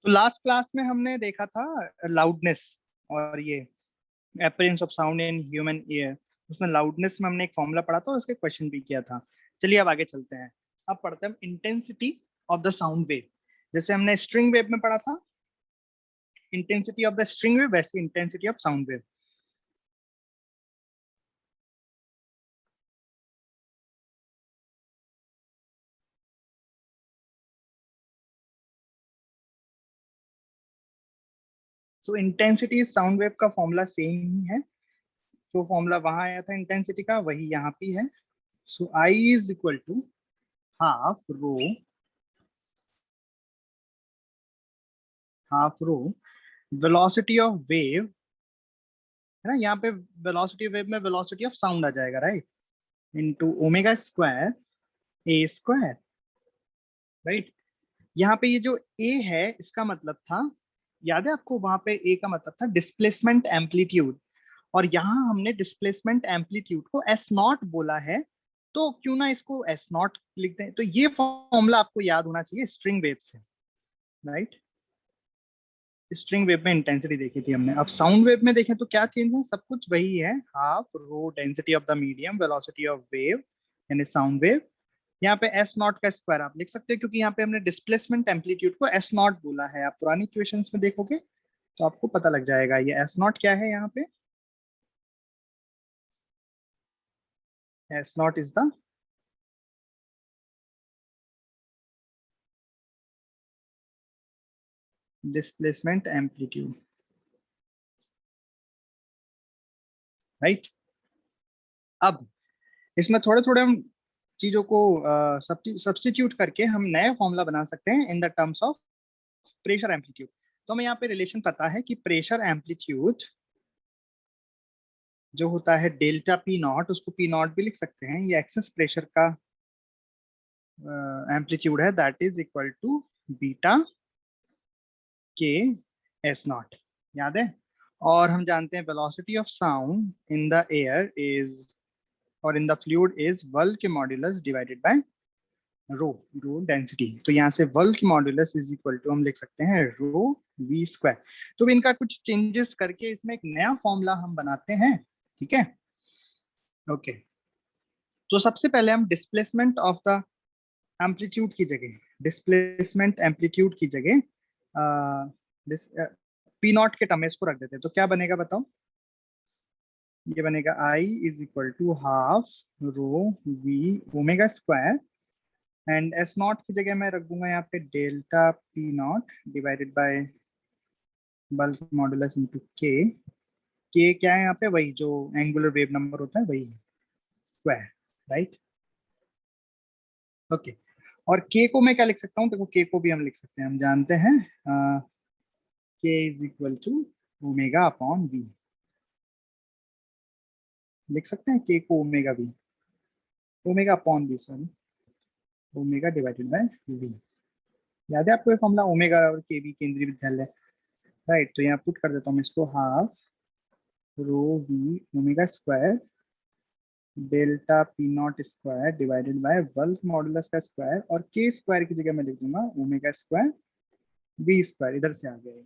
तो last class में हमने देखा था लाउडनेस और ये appearance of sound in human ear. उसमें लाउडनेस में हमने एक फॉर्मूला पढ़ा था और उसके क्वेश्चन भी किया था। चलिए अब आगे चलते हैं। अब पढ़ते हैं intensity of the sound wave. जैसे हमने स्ट्रिंग वेव में पढ़ा था intensity of the string wave, वैसे intensity of sound wave. So intensity sound wave का फॉर्मूला सेम ही है। जो फॉर्मूला वहां आया था इंटेंसिटी का वही यहाँ भी है। So I is equal to half rho velocity of wave, है ना। यहाँ पे वेलोसिटी वेव में वेलोसिटी ऑफ साउंड आ जाएगा, right, into omega square A square, right. यहाँ पे ये जो ए है इसका मतलब था, याद है आपको, वहां पे ए का मतलब था डिस्प्लेसमेंट एम्पलीट्यूड, और यहाँ हमने डिस्प्लेसमेंट एम्पलीट्यूड को एस नॉट बोला है। तो क्यों ना इसको एस नॉट लिख दें। तो ये फॉर्मूला आपको याद होना चाहिए स्ट्रिंग वेव से, राइट। स्ट्रिंग वेव में इंटेंसिटी देखी थी हमने। अब साउंड वेव में देखें तो क्या चेंज है, सब कुछ वही है। Half rho density of the medium velocity of wave यानी साउंड वेव। यहाँ पे एस नॉट का स्क्वायर आप लिख सकते हैं क्योंकि यहाँ पे हमने डिस्प्लेसमेंट एम्पलीट्यूड को एस नॉट बोला है। आप पुरानी इक्वेशंस में देखोगे तो आपको पता लग जाएगा ये एस नॉट क्या है। यहाँ पे S not is the displacement amplitude, right. अब इसमें थोड़े थोड़े हम चीजों को सब्स्टिट्यूट करके हम नए फॉर्मूला बना सकते हैं in the terms of pressure amplitude. तो हमें यहाँ पे रिलेशन पता है कि प्रेशर एम्पलीट्यूड जो होता है डेल्टा पी नॉट, उसको पी नॉट भी लिख सकते हैं, ये एक्सेस प्रेशर का एम्पलीट्यूड है, that is equal to beta K S naught, याद है। और हम जानते हैं velocity of sound in the air is और in the fluid is bulk modulus divided by rho, rho density. तो यहाँ से bulk modulus is equal to हम लिख सकते हैं रो वी स्क्वायर। तो इनका कुछ चेंजेस करके इसमें एक नया फॉर्मूला हम बनाते हैं, ठीक है। ओके, तो सबसे पहले हम डिस्प्लेसमेंट ऑफ द एम्पलीट्यूड की जगह, डिस्प्लेसमेंट एम्पलीट्यूड की जगह पी नॉट के टर्म में इसको रख देते हैं। तो क्या बनेगा बताओ। ये बनेगा I is equal to half rho V omega square, and S naught की जगह मैं रख दूंगा यहाँ पे delta P naught divided by bulk modulus into K क्या है यहाँ पे, वही जो एंगुलर वेव नंबर होता है वही स्क्वायर, राइट। ओके, और के को मैं क्या लिख सकता हूँ, देखो के को भी हम लिख सकते हैं, हम जानते हैं K is equal to omega upon V. लिख सकते हैं के को omega V, omega upon V sorry, omega divided by V. याद है आपको ये फॉर्मूला, ओमेगा और के वी केंद्रीय विद्यालय, राइट। तो यहाँ पुट कर देता हूँ इसको, half rho V omega square delta P naught square divided by bulk modulus का स्क्वायर, और के स्क्वायर की जगह मैं लिख दूंगा ओमेगा स्क्वायर वी स्क्वायर, इधर से आ गया।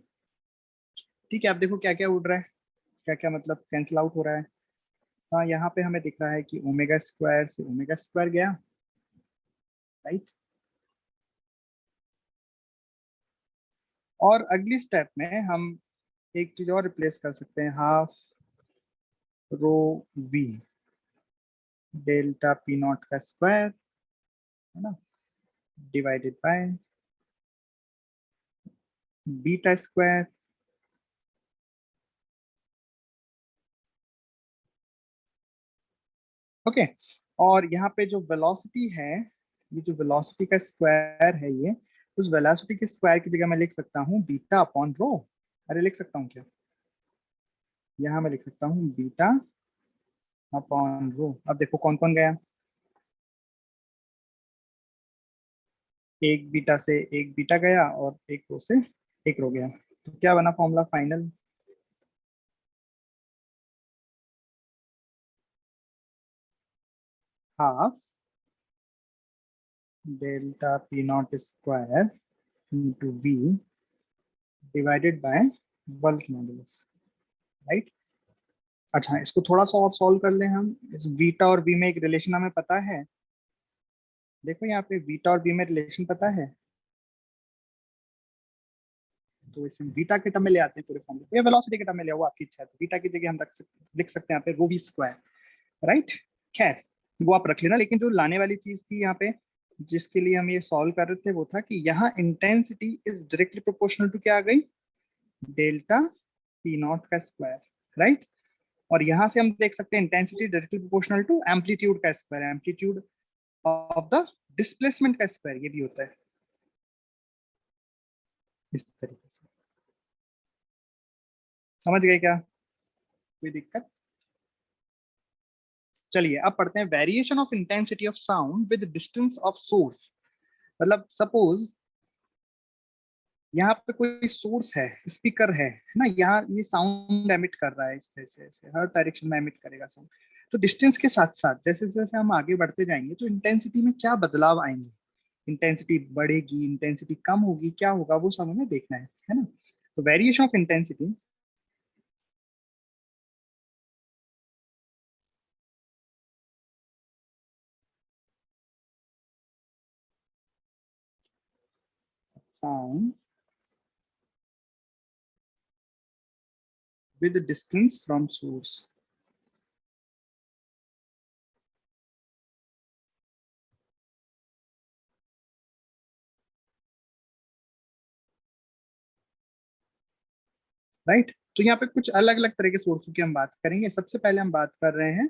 ठीक है, आप देखो क्या क्या उड़ रहा है, क्या क्या मतलब कैंसिल आउट हो रहा है। हाँ, यहाँ पे हमें दिख रहा है कि ओमेगा स्क्वायर से ओमेगा स्क्वायर गया, राइट। और अगली स्टेप में हम एक चीज और रिप्लेस कर सकते हैं, half rho we delta P naught का स्क्वायर, है ना, divided by beta square. Okay, और यहाँ पे जो वेलोसिटी है, ये जो वेलोसिटी का स्क्वायर है ये, उस वेलोसिटी के स्क्वायर की जगह मैं लिख सकता हूँ बीटा अपॉन रो। अरे लिख सकता हूँ क्या, यहाँ मैं लिख सकता हूँ बीटा अपॉन रो। अब देखो कौन कौन गया, एक बीटा से एक बीटा गया और एक रो से एक रो गया। तो क्या बना formula final, half delta P naught square into V divided by bulk modulus, right. अच्छा, इसको थोड़ा सा और सॉल्व कर लें हम। इस बीटा और बी में एक रिलेशन हमें पता है। देखो यहाँ पे बीटा और बी में रिलेशन पता है, तो इसे बीटा के टर्म में ले आते हैं पूरे फॉर्मूले, या वेलोसिटी के टर्म में ले आओ, आपकी इच्छा है। तो बीटा की जगह हम लिख सकते हैं यहाँ पे रो वी स्क्वायर, राइट। खैर, वो आप रख लेना, लेकिन जो लाने वाली चीज थी यहाँ पे, जिसके लिए हम ये सॉल्व कर रहे थे, वो था कि यहाँ intensity is directly proportional to क्या आ गई, डेल्टा पी नॉट का स्क्वायर, राइट। और यहाँ से हम देख सकते हैं intensity directly proportional to amplitude का square, amplitude of the displacement का स्क्वायर, ये भी होता है इस तरीके से। समझ गए क्या, कोई दिक्कत? चलिए अब पढ़ते हैं variation of intensity of sound with distance of source. मतलब सपोज यहाँ पे कोई सोर्स है, स्पीकर है ना, यहाँ ये साउंड एमिट कर रहा है इस तरह से, ऐसे हर डायरेक्शन में एमिट करेगा साउंड। तो डिस्टेंस के साथ साथ जैसे जैसे हम आगे बढ़ते जाएंगे तो इंटेंसिटी में क्या बदलाव आएंगे, इंटेंसिटी बढ़ेगी, इंटेंसिटी कम होगी, क्या होगा, वो सब हमें देखना है ना। तो variation of intensity sound with distance from source. Right, तो यहाँ पे कुछ अलग अलग तरह के सोर्स की हम बात करेंगे। सबसे पहले हम बात कर रहे हैं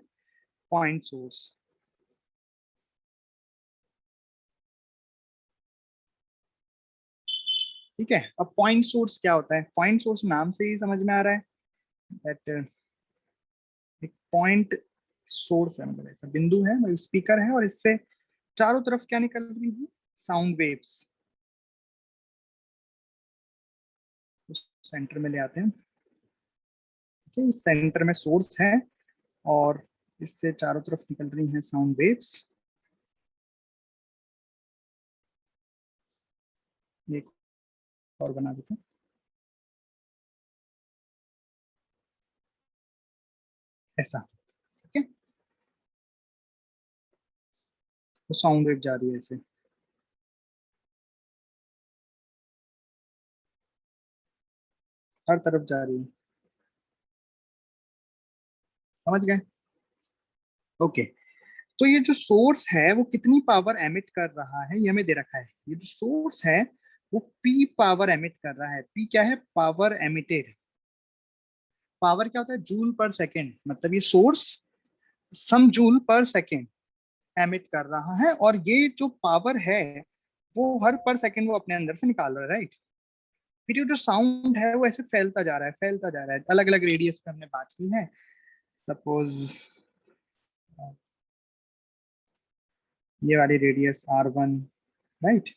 पॉइंट सोर्स। ठीक है, अब पॉइंट सोर्स क्या होता है? पॉइंट सोर्स नाम से ही समझ में आ रहा है दैट एक पॉइंट सोर्स है, मतलब ऐसा बिंदु है, मतलब स्पीकर है, और इससे चारों तरफ क्या निकल रही है, साउंड वेव्स। सेंटर में ले आते हैं, ठीक है, सेंटर में सोर्स है और इससे चारों तरफ निकल रही हैं साउंड वेव्स। एक और बना देते हैं ऐसा, ठीक है। तो साउंड वेव जा रही है ऐसे, हर तरफ जा रही है। समझ गए? ओके। तो ये जो सोर्स है वो कितनी पावर एमिट कर रहा है, ये हमें दे रखा है। ये जो सोर्स है वो पी पावर एमिट कर रहा है। पी क्या है? Power emitted. पावर क्या होता है? जूल पर सेकेंड, मतलब ये सोर्स सम जूल पर सेकेंड एमिट कर रहा है, और ये जो पावर है वो हर पर सेकेंड वो अपने अंदर से निकाल रहा है, राइट। फिर ये जो साउंड है वो ऐसे फैलता जा रहा है, फैलता जा रहा है, अलग अलग रेडियस पे हमने बात की है। सपोज ये वाली रेडियस R1, राइट,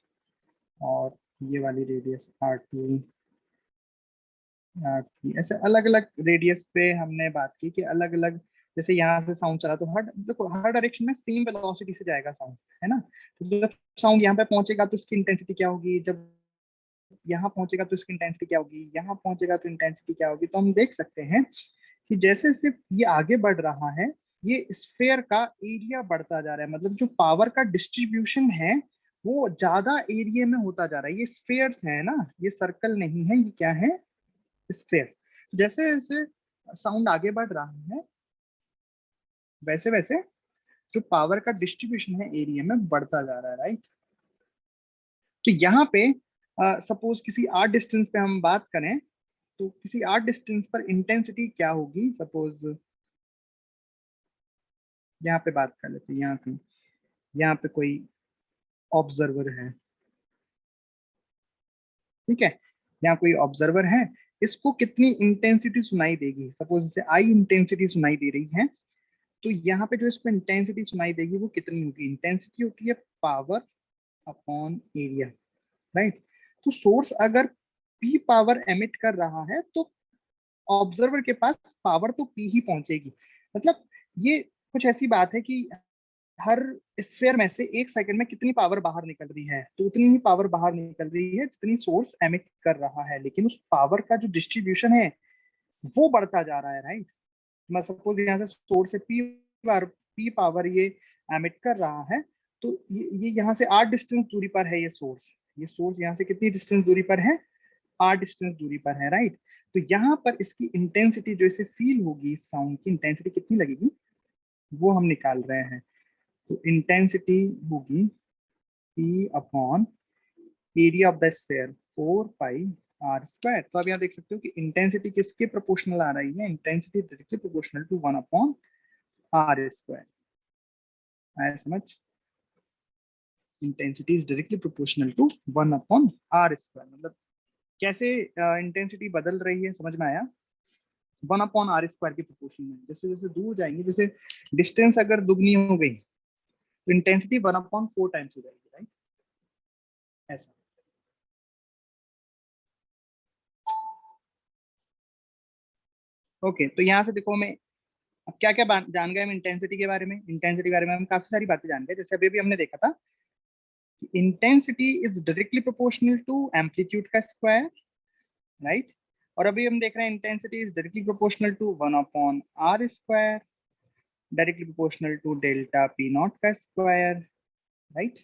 और ये वाली रेडियस R2, ऐसे अलग अलग रेडियस पे हमने बात की कि अलग अलग, जैसे यहाँ से साउंड चला तो हर, देखो हर डायरेक्शन में सेम वेलोसिटी से जाएगा साउंड, है ना। तो जब साउंड यहाँ पे पहुंचेगा तो इसकी इंटेंसिटी क्या होगी, जब यहाँ पहुंचेगा तो इसकी इंटेंसिटी क्या होगी, यहाँ पहुंचेगा तो इंटेंसिटी क्या होगी। तो हम देख सकते हैं कि जैसे जैसे ये आगे बढ़ रहा है, ये स्फेयर का एरिया बढ़ता जा रहा है, मतलब जो पावर का डिस्ट्रीब्यूशन है वो ज्यादा एरिया में होता जा रहा है। ये स्फेयर्स है ना, ये सर्कल नहीं है, ये क्या है, स्फेयर। जैसे जैसे साउंड आगे बढ़ रहा है वैसे वैसे जो पावर का डिस्ट्रीब्यूशन है एरिया में बढ़ता जा रहा है, राइट। तो यहाँ पे सपोज किसी आर डिस्टेंस पे हम बात करें, तो किसी आर डिस्टेंस पर इंटेंसिटी क्या होगी। सपोज यहाँ पे बात कर लेते हैं, यहाँ पे कोई ऑब्जर्वर है, ठीक है, यहाँ कोई ऑब्जर्वर है, इसको कितनी इंटेंसिटी सुनाई देगी। सपोज इसे आई इंटेंसिटी सुनाई दे रही है, तो यहाँ पे जो इसको इंटेंसिटी सुनाई देगी वो कितनी होगी। इंटेंसिटी होती है पावर अपॉन एरिया, राइट। तो सोर्स अगर पी पावर एमिट कर रहा है तो ऑब्जर्वर के पास पावर तो पी ही पहुंचेगी। मतलब ये कुछ ऐसी बात है कि हर स्फीयर में से 1 सेकंड में कितनी पावर बाहर निकल रही है, तो उतनी ही पावर बाहर निकल रही है जितनी सोर्स एमिट कर रहा है, लेकिन उस पावर का जो डिस्ट्रीब्यूशन है वो बढ़ता जा रहा है, राइट। मैं सपोज यहाँ से सोर्स से पी पावर ये एमिट कर रहा है, तो ये यहाँ से आर डिस्टेंस दूरी पर है ये सोर्स यहाँ से कितनी डिस्टेंस दूरी पर है, आर डिस्टेंस दूरी पर है, राइट। तो यहाँ पर इसकी इंटेंसिटी जो इसे फील होगी, साउंड की इंटेंसिटी कितनी लगेगी वो हम निकाल रहे हैं। तो इंटेंसिटी होगी P upon area of the sphere 4 pi r square. तो अब यहाँ देख सकते हो कि इंटेंसिटी किसके प्रोपोर्शनल आ रही है, intensity directly proportional to 1/r square. आया समझ, intensity is directly proportional to 1/r square. मतलब कैसे इंटेंसिटी बदल रही है, समझ में आया। 1/r स्क्वायर के प्रोपोर्शन में, जैसे जैसे दूर जाएंगे, जैसे डिस्टेंस अगर दुगनी हो गई तो इंटेंसिटी 1/4 टाइम्स हो जाएगी, राइट। ऐसा। ओके, तो यहाँ से देखो मैं अब क्या क्या जान गए हम इंटेंसिटी के बारे में। इंटेंसिटी के बारे में हम काफी सारी बातें जान गए, जैसे अभी अभी हमने देखा था कि intensity is directly proportional to amplitude का स्क्वायर, राइट। और अभी हम देख रहे हैं intensity is directly proportional to 1/r square, directly proportional to delta P naught का स्क्वायर, राइट।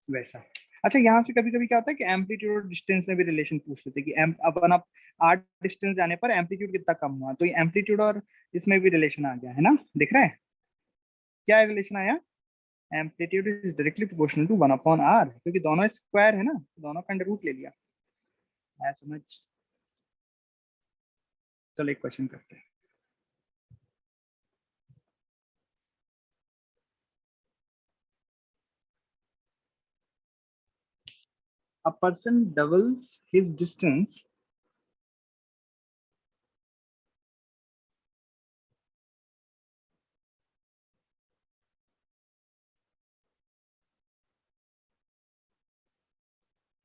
वैसा। अच्छा, यहाँ से कभी कभी क्या होता है कि एम्पलीट्यूड और डिस्टेंस में भी रिलेशन पूछ लेते हैं कि अपन आप आर डिस्टेंस जाने पर एम्पलीट्यूड कितना कम हुआ, तो ये एम्पलीट्यूड और इसमें भी रिलेशन आ गया है ना, दिख रहा है क्या रिलेशन आया। Amplitude is directly proportional to 1/r, क्योंकि दोनों स्क्वायर है ना, दोनों का अंडर रूट ले लिया। आया समझ। चलो एक क्वेश्चन करते हैं। A person doubles his distance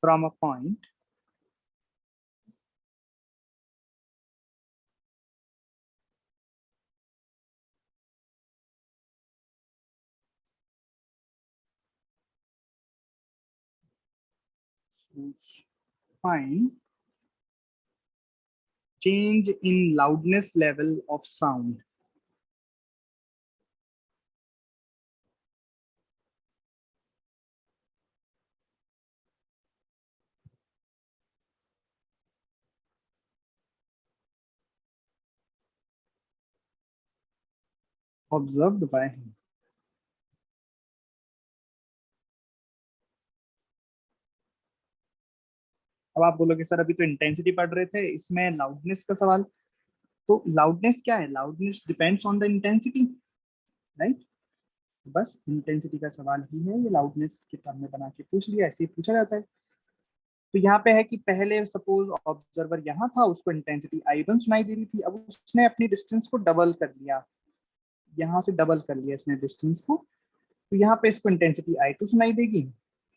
from a point find change in loudness level of sound. Observed by him. अब आप बोलोगे सर अभी तो इंटेंसिटी पढ़ रहे थे, इसमें लाउडनेस का सवाल। तो लाउडनेस क्या है, loudness depends on the intensity, right. बस इंटेंसिटी का सवाल ही है, ये लाउडनेस के टर्म में बना के पूछ लिया, ऐसे ही पूछा जाता है। तो यहाँ पे है कि पहले सपोज ऑब्जर्वर यहाँ था, उसको इंटेंसिटी I1 सुनाई दे रही थी, अब उसने अपनी डिस्टेंस को डबल कर लिया, यहाँ से डबल कर लिया इसने डिस्टेंस को, तो यहाँ पे इसको इंटेंसिटी I2 सुनाई देगी।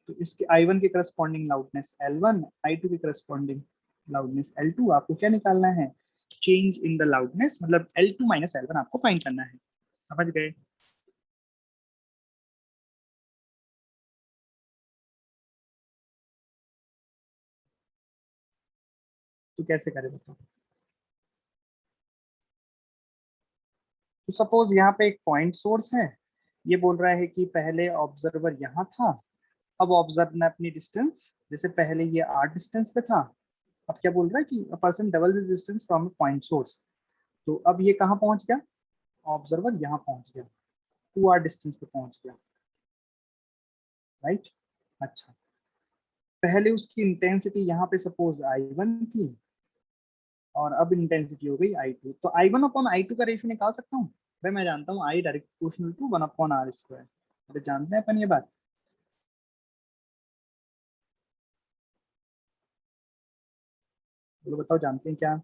तो इसके I1 के करस्पॉन्डिंग लाउडनेस L1, I2 के करस्पॉन्डिंग लाउडनेस L2। आपको क्या निकालना है, चेंज इन द लाउडनेस, मतलब L2 माइनस L1 आपको फाइंड करना है। समझ गए। तो कैसे करें बताओ। तो सपोज यहाँ पे एक पॉइंट सोर्स है, ये बोल रहा है कि पहले ऑब्जर्वर यहाँ था, अब ऑब्जर्वर ने अपनी डिस्टेंस, जैसे पहले ये r डिस्टेंस पे था, अब क्या बोल रहा है कि a person double this distance from point source. तो अब ये कहाँ पहुंच गया, ऑब्जर्वर यहाँ पहुंच गया, 2r डिस्टेंस पे पहुंच गया, राइट। अच्छा, पहले उसकी इंटेंसिटी यहाँ पे सपोज I1 थी, और अब इंटेंसिटी हो गई I2। तो I1 अपॉन I2 का रेशियो निकाल सकता हूँ। भाई मैं जानता हूँ I direct proportional to 1/r square, अरे जानते हैं अपन ये बात। बोलो बताओ जानते हैं क्या।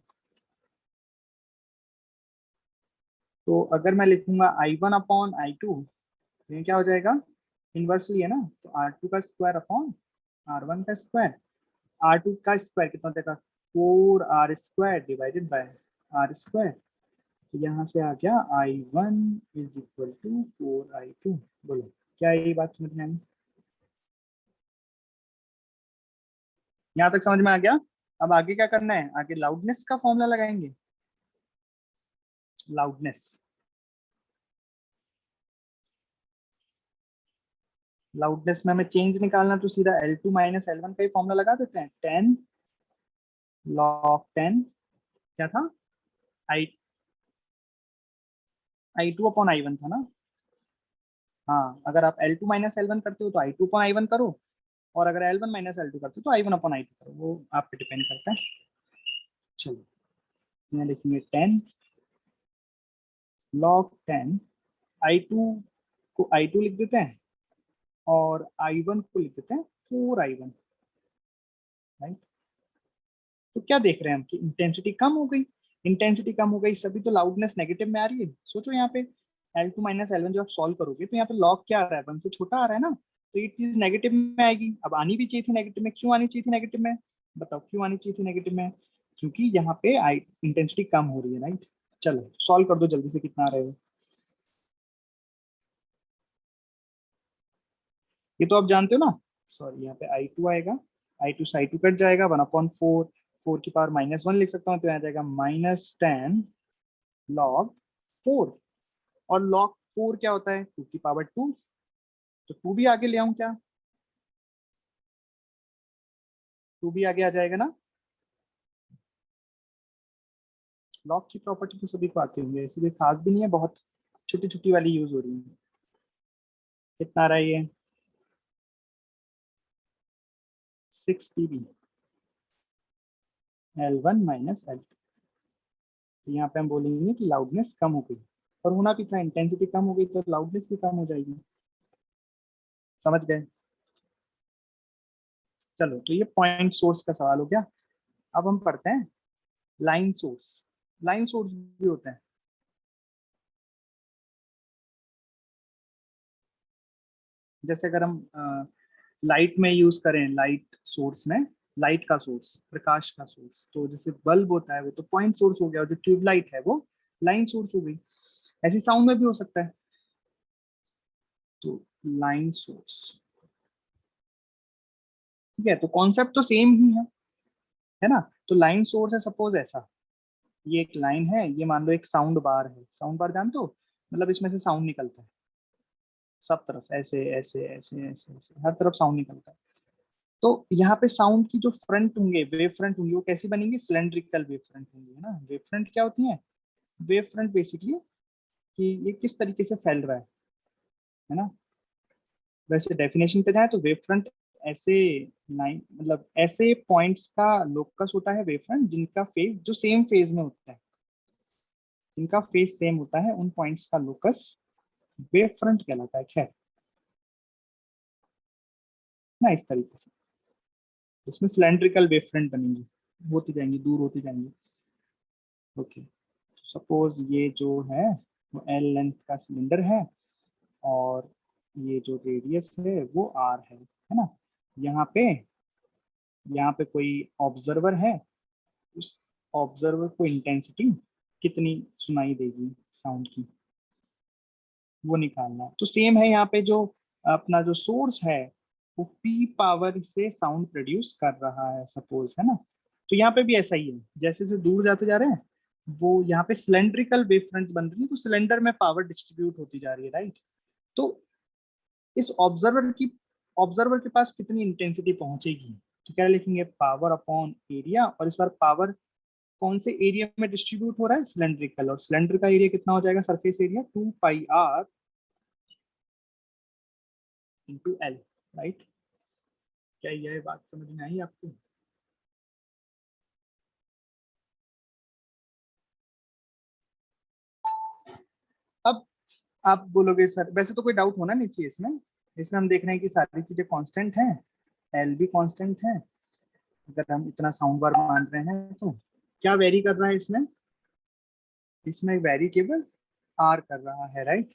तो अगर मैं लिखूंगा I1 अपॉन I2, तो ये क्या हो जाएगा, इनवर्सली है ना, तो R2 का स्क्वायर अपॉन R1 का स्क्वायर। R2 का स्क्वायर कितना देगा, 4r square divided bye r square. तो यहाँ से आ गया I1 is equal to 4I2। बोलो क्या ये बात समझ में आई? यहाँ तक समझ में आ गया? अब आगे क्या करना है, आगे लाउडनेस का फॉर्मूला लगाएंगे। लाउडनेस, लाउडनेस में हमें चेंज निकालना, तो सीधा L2 माइनस L1 का ही फॉर्मूला लगा देते हैं। 10 log 10 क्या था, आई I2 अपॉन I1 था ना। हाँ, अगर आप L2 माइनस L1 करते हो तो I2 अपॉन I1 करो, और अगर L1 माइनस L2 करते हो तो I1 अपॉन I2 करो, वो आप पे डिपेंड करता है। चलो यहाँ लिखेंगे 10 log 10, I2 को I2 लिख देते हैं और I1 को लिख देते हैं 4I1, राइट। तो क्या देख रहे हैं हम कि इंटेंसिटी कम हो गई, इंटेंसिटी कम हो गई, सभी तो लाउडनेस नेगेटिव में आ रही है। सोचो यहाँ पे L2 माइनस L1 जब आप सॉल्व करोगे तो यहाँ पे लॉग क्या आ रहा है, 1 से छोटा आ रहा है ना, तो ये चीज नेगेटिव में आएगी। अब आनी भी चाहिए थी नेगेटिव में, क्यों आनी चाहिए थी नेगेटिव में, बताओ क्यों आनी चाहिए थी नेगेटिव में? क्योंकि यहाँ पे आई इंटेंसिटी कम हो रही है, राइट। चलो सॉल्व कर दो जल्दी से, कितना आ रहा है ये तो आप जानते हो ना। सॉरी, यहाँ पे I2 आएगा, I2 से I2 कट जाएगा, 1/4, 4 की पावर -1 लिख सकता हूँ, तो यहाँ जाएगा -10 log 4। और log 4 क्या होता है, 2 की पावर 2, तो 2 भी आगे ले आऊं क्या, 2 भी आगे आ जाएगा ना। लॉग की प्रॉपर्टी तो सभी को आती होंगे, ऐसी कोई खास भी नहीं है, बहुत छोटी छोटी वाली यूज हो रही है। कितना आ रहा है ये, 6 dB L1 माइनस L2। तो यहाँ पे हम बोलेंगे कि लाउडनेस कम हो गई, और होना भी था, इंटेंसिटी कम हो गई तो लाउडनेस भी कम हो जाएगी। समझ गए? चलो तो ये पॉइंट सोर्स का सवाल हो गया। अब हम पढ़ते हैं लाइन सोर्स। लाइन सोर्स भी होता है, जैसे अगर हम लाइट में यूज करें, लाइट सोर्स में, लाइट का सोर्स, प्रकाश का सोर्स, तो जैसे बल्ब होता है वो तो पॉइंट सोर्स हो गया, और जो ट्यूबलाइट है वो लाइन सोर्स हो गई। ऐसी साउंड में भी हो सकता है, तो लाइन सोर्स, ठीक है। तो कॉन्सेप्ट तो सेम ही है ना। तो लाइन सोर्स है, सपोज ऐसा, ये एक लाइन है, ये मान लो एक साउंड बार है। साउंड बार जानते हो, मतलब इसमें से साउंड निकलता है सब तरफ, ऐसे ऐसे ऐसे ऐसे ऐसे हर तरफ साउंड निकलता है। तो यहाँ पे साउंड की जो फ्रंट होंगे, वेव फ्रंट होंगे, वो कैसी बनेंगी, सिलेंड्रिकल वेव फ्रंट होंगी, है ना। वेव फ्रंट क्या होती है, वेव फ्रंट बेसिकली कि ये किस तरीके से फैल रहा है ना। वैसे डेफिनेशन पे जाए तो वेव फ्रंट ऐसे लाइन, मतलब ऐसे पॉइंट्स का लोकस होता है वेव फ्रंट, जिनका फेज जो सेम फेज में होता है, जिनका फेज सेम होता है, उन पॉइंट्स का लोकस वेव फ्रंट कहलाता है। खैर ना, इस तरीके से उसमें सिलेंड्रिकल वेव फ्रंट बनेंगी, होती जाएंगी, दूर होती जाएंगी। ओके, सपोज ये जो है वो L लेंथ का सिलेंडर है, और ये जो रेडियस है वो R है ना। यहाँ पे यहाँ पे कोई ऑब्जर्वर है, उस ऑब्जर्वर को इंटेंसिटी कितनी सुनाई देगी साउंड की, वो निकालना है। तो सेम है यहाँ पे, जो अपना जो सोर्स है वो P पावर से साउंड प्रोड्यूस कर रहा है सपोज, है ना। तो यहाँ पे भी ऐसा ही है, जैसे जैसे दूर जाते जा रहे हैं, वो यहाँ पे सिलेंड्रिकल वेव फ्रंट बन रही है, तो सिलेंडर में पावर डिस्ट्रीब्यूट होती जा रही है, राइट। तो इस ऑब्जर्वर के पास कितनी इंटेंसिटी पहुंचेगी, तो क्या लिखेंगे, पावर अपॉन एरिया, और इस बार पावर कौन से एरिया में डिस्ट्रीब्यूट हो रहा है, सिलेंड्रिकल, और सिलेंडर का एरिया कितना हो जाएगा, surface area 2πr into L, right. क्या यह बात समझ में आई आपको? अब आप बोलोगे सर वैसे तो कोई डाउट होना नहीं चाहिए इसमें, इसमें हम देख रहे हैं कि सारी चीजें कांस्टेंट हैं, एल भी कांस्टेंट है, अगर हम इतना साउंड बार मान रहे हैं तो क्या वेरी कर रहा है इसमें, इसमें वेरी केवल आर कर रहा है, राइट।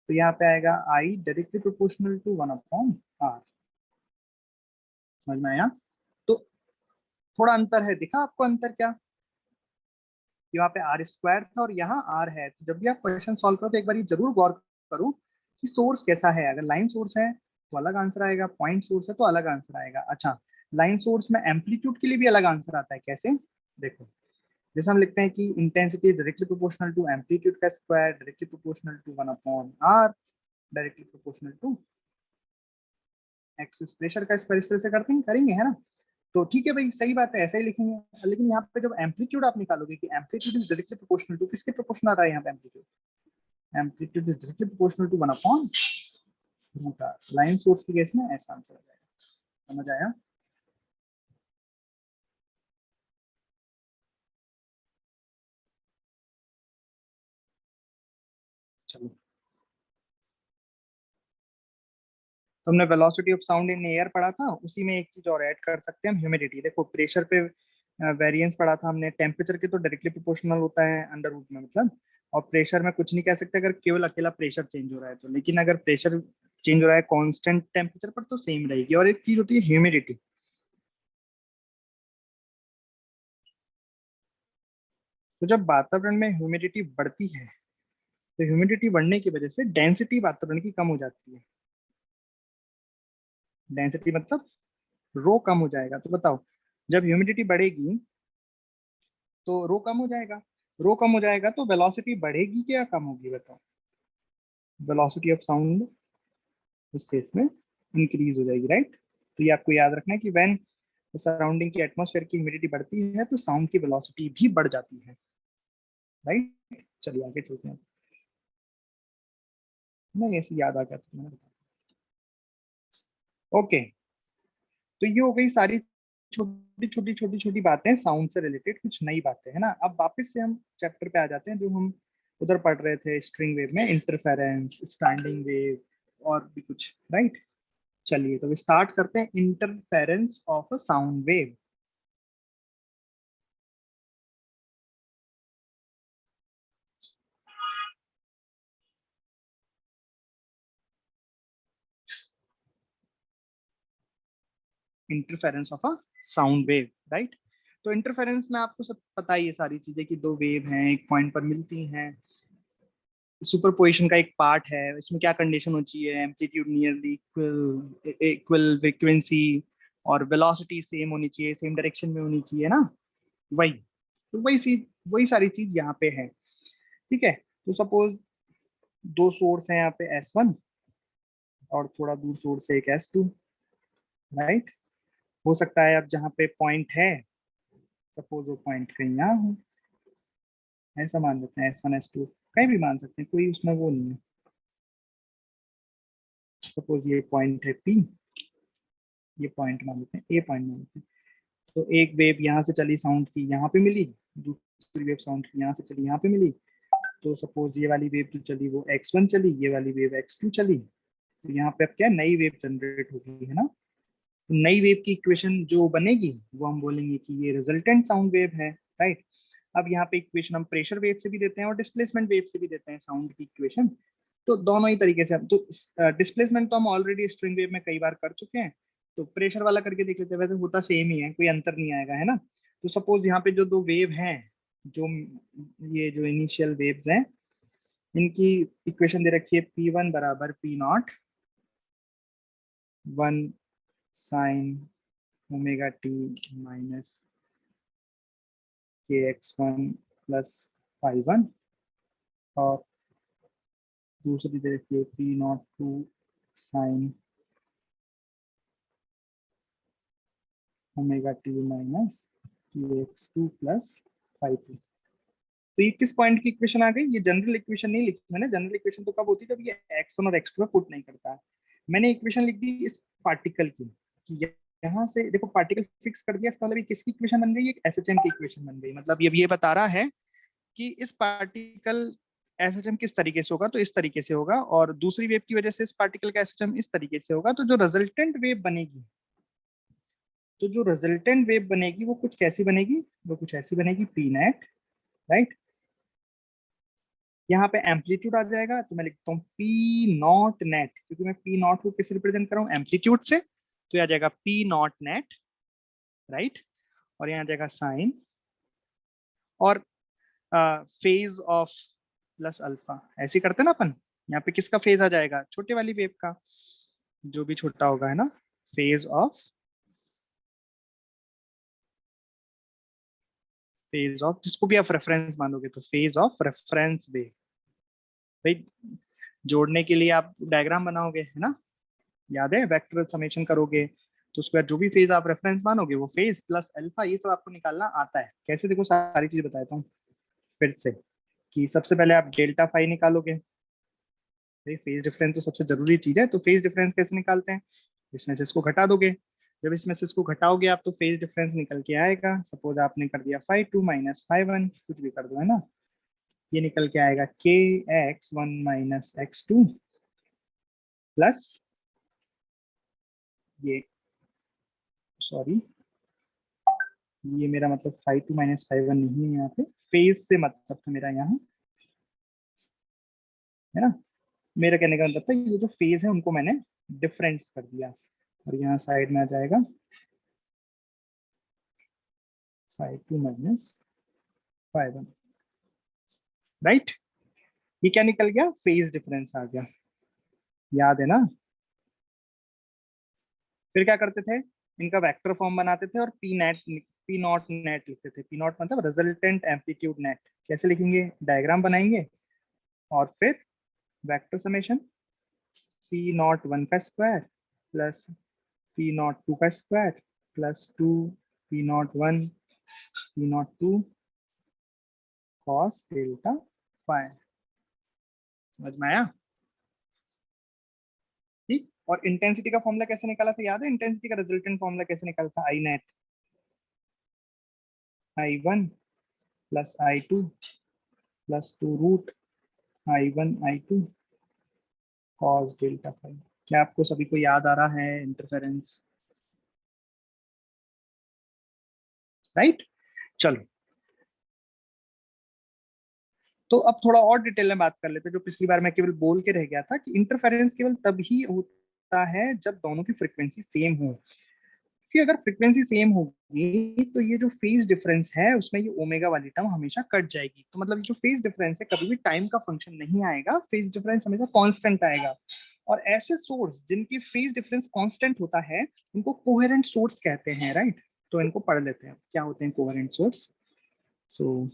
तो यहाँ पे आएगा I directly proportional to 1/r। समझ में आया? तो थोड़ा अंतर है, दिखा आपको अंतर क्या, कि वहाँ पे आर स्क्वायर था और यहाँ आर है। तो जब भी आप क्वेश्चन सॉल्व करो तो एक बार ये जरूर गौर करो कि सोर्स कैसा है। अगर लाइन सोर्स है तो अलग आंसर आएगा, पॉइंट सोर्स है तो अलग आंसर आएगा। अच्छा, लाइन सोर्स में एम्पलीट्यूड के लिए भी अलग आंसर आता है। कैसे? देखो, जैसे हम लिखते हैं कि intensity directly proportional to amplitude का square, directly proportional to 1/r, directly proportional to excess pressure का स्क्वायर। इस तरह से करते हैं, करेंगे, है ना? तो ठीक है भाई, सही बात है, ऐसा ही लिखेंगे। लेकिन यहाँ पे जब एम्पलीट्यूड आप निकालोगे कि amplitude is directly proportional to, किसके प्रोपोर्शनल आ रहा है यहाँ पे amplitude? Amplitude is directly proportional to 1/√r। Line source के केस में ऐसा आंसर आ जाएगा। समझ आया? चलो, तो हमने velocity of sound in air पढ़ा था, उसी में एक चीज और ऐड कर सकते हैं हम, ह्यूमिडिटी। देखो, प्रेशर पे वेरिएंस पढ़ा था हमने, टेम्परेचर के तो डायरेक्टली प्रोपोर्शनल होता है अंडर रूट में, मतलब। और प्रेशर में कुछ नहीं कह सकते अगर केवल अकेला प्रेशर चेंज हो रहा है तो, लेकिन अगर प्रेशर चेंज हो रहा है कांस्टेंट टेम्परेचर पर तो सेम रहेगी। और एक चीज होती है ह्यूमिडिटी। तो जब वातावरण में ह्यूमिडिटी बढ़ती है तो ह्यूमिडिटी बढ़ने की वजह से डेंसिटी वातावरण की कम हो जाती है। डेंसिटी मतलब रो कम हो जाएगा। तो बताओ, जब ह्यूमिडिटी बढ़ेगी तो रो कम हो जाएगा। रो कम हो जाएगा तो वेलोसिटी बढ़ेगी क्या कम होगी? बताओ। वेलोसिटी ऑफ साउंड उस केस में इंक्रीज हो जाएगी, राइट? तो ये आपको याद रखना है कि व्हेन सराउंडिंग की एटमॉस्फेयर की ह्यूमिडिटी बढ़ती है तो साउंड की वेलोसिटी भी बढ़ जाती है, राइट? चलिए आगे चलते हैं। नहीं, ऐसे याद आ गया तो मैंने बताया। ओके, तो ये हो गई सारी छोटी छोटी बातें साउंड से रिलेटेड, कुछ नई बातें, है ना? अब वापस से हम चैप्टर पे आ जाते हैं जो हम उधर पढ़ रहे थे, स्ट्रिंग वेव में इंटरफेरेंस, स्टैंडिंग वेव और भी कुछ, राइट? चलिए, तो स्टार्ट करते हैं interference of a sound wave. Interference of a sound wave, right? तो इंटरफेरेंस में आपको सब पता ही है सारी चीजें, कि दो वेव हैं एक पॉइंट पर मिलती हैं, सुपरपोजिशन का एक पार्ट है। इसमें क्या कंडीशन होनी चाहिए? Amplitude nearly equal, equal frequency, और वेलोसिटी सेम होनी चाहिए, सेम डायरेक्शन में होनी चाहिए ना। वही, तो वही सारी चीज यहाँ पे है। ठीक है, तो सपोज दो सोर्स है यहाँ पे S1 और थोड़ा दूर सोर्स है एक S2, राइट? हो सकता है अब जहाँ पे पॉइंट है, सपोज वो पॉइंट कहीं यहाँ हो, ऐसा मान लेते हैं S1 S2, कहीं भी मान सकते हैं, कोई उसमें वो नहीं है। सपोज ये पॉइंट है P, ये पॉइंट मान लेते हैं, A पॉइंट मान लेते हैं। तो एक वेव यहाँ से चली साउंड की, यहाँ पे मिली, दूसरी वेव साउंड की यहाँ से चली, यहाँ पे मिली। तो सपोज ये वाली वेव जो चली वो X1 चली, ये वाली वेव X2 चली। तो यहाँ पे अब क्या नई वेव जनरेट होगी, है ना? तो नई वेव की इक्वेशन जो बनेगी वो हम बोलेंगे कि ये रिजल्टेंट साउंड वेव है, राइट? अब यहाँ पे इक्वेशन हम प्रेशर वेव से भी देते हैं और डिस्प्लेसमेंट वेव से भी देते हैं साउंड की इक्वेशन। तो दोनों ही तरीके से हम तो, डिस्प्लेसमेंट तो हम ऑलरेडी स्ट्रिंग वेव में कई बार कर चुके हैं, तो प्रेशर वाला करके देख लेते हैं। वैसे होता सेम ही है, कोई अंतर नहीं आएगा, है ना? तो सपोज यहाँ पे जो दो वेव हैं, जो ये जो इनिशियल वेव्स हैं, इनकी इक्वेशन दे रखी है P1 बराबर P0 1 sine omega T minus KX1 plus phi 1, और दूसरी दे रखी है P02 sine omega T minus KX2 plus phi 2। तो ये किस पॉइंट की इक्वेशन आ गई? ये जनरल इक्वेशन नहीं लिखी मैंने। जनरल इक्वेशन तो कब होती है? जब ये X1 और X2 में पुट नहीं करता है। मैंने इक्वेशन लिख दी इस पार्टिकल की, कि यहाँ से देखो पार्टिकल फिक्स कर दिया, इसका मतलब ये किसकी इक्वेशन बन गई? एक एसएचएम की इक्वेशन बन गई। मतलब ये बता रहा है कि इस पार्टिकल एसएचएम किस तरीके से होगा, तो इस तरीके से होगा, और दूसरी वेव की वजह से इस पार्टिकल का एसएचएम इस तरीके से होगा। तो जो रिजल्टेंट वेव बनेगी, वो कुछ कैसी बनेगी? वो कुछ ऐसी बनेगी पी नेट, राइट? यहाँ पे एम्पलीट्यूड आ जाएगा, तो मैं लिखता हूँ पी नॉट नेट, क्योंकि मैं पी नॉट को किस रिप्रेजेंट कर रहा हूँ? एम्पलीट्यूड से। तो यह आ जाएगा पी नॉट नेट, राइट? और यहाँ आ जाएगा साइन, और फेज ऑफ प्लस अल्फा, ऐसे करते ना अपन। यहाँ पे किसका फेज आ जाएगा, छोटे वाली वेव का, जो भी छोटा होगा, है ना, फेज ऑफ जिसको भी आप रेफरेंस मानोगे, तो फेज ऑफ रेफरेंस वेव। भाई जोड़ने के लिए आप डायग्राम बनाओगे, है ना, याद है, वेक्टर समेशन करोगे, तो उसके बाद जो भी फेज आप रेफरेंस मानोगे वो फेज प्लस अल्फा, ये सब आपको निकालना आता है। कैसे, देखो सारी चीज बताता हूँ फिर से। कि सबसे पहले आप डेल्टा फाई निकालोगे, फेज डिफरेंस तो सबसे जरूरी चीज है, तो फेज डिफरेंस कैसे निकालते हैं, इसमें से इसको घटा दोगे। जब इसमें से इसको घटाओगे आप, तो फेज डिफरेंस निकल के आएगा। सपोज आपने कर दिया phi two minus phi one, कुछ भी कर दो, है ना, ये निकल के आएगा के X one minus X two plus ये, सॉरी, ये मेरा मतलब five two minus five one नहीं है, यहाँ पे फेज से मतलब था मेरा यहाँ, है ना। मेरा कहने का मतलब था ये जो फेज है उनको मैंने डिफरेंस कर दिया, और यहाँ साइड में आ जाएगा five two minus five one, right. ये क्या निकल गया, फेज डिफरेंस आ गया, याद है ना। फिर क्या करते थे, इनका वेक्टर फॉर्म बनाते थे और पी नॉट नेट लिखते थे। पी नॉट मतलब रिजल्टेंट एम्पलीट्यूड नेट। कैसे लिखेंगे, डायग्राम बनाएंगे और फिर vector summation P naught one का square plus P naught two का square plus two P naught one P naught two cos delta phi. समझ में आया, ठीक। और इंटेंसिटी का फॉर्मूला कैसे निकाला था, याद है, इंटेंसिटी का रिजल्टेंट फॉर्मूला कैसे निकाला था, I net I one plus I two plus two root I one I two cos delta phi. क्या आपको सभी को याद आ रहा है इंटरफेरेंस, राइट। चलो, तो अब थोड़ा और डिटेल में बात कर लेते हैं। जो पिछली बार मैं केवल बोल के रह गया था कि इंटरफेरेंस केवल तभी होता है जब दोनों की फ्रीक्वेंसी सेम हो। कि अगर फ्रीक्वेंसी सेम होगी तो ये जो फेज डिफरेंस है उसमें ये ओमेगा वाली टर्म हमेशा कट जाएगी। तो मतलब ये जो फेज डिफरेंस है कभी भी टाइम का फंक्शन नहीं आएगा, फेज डिफरेंस हमेशा कांस्टेंट आएगा। और ऐसे सोर्स जिनकी फेज डिफरेंस कांस्टेंट होता है उनको कोहेरेंट सोर्स कहते हैं, राइट। तो इनको पढ़ लेते हैं क्या होते हैं coherent source. So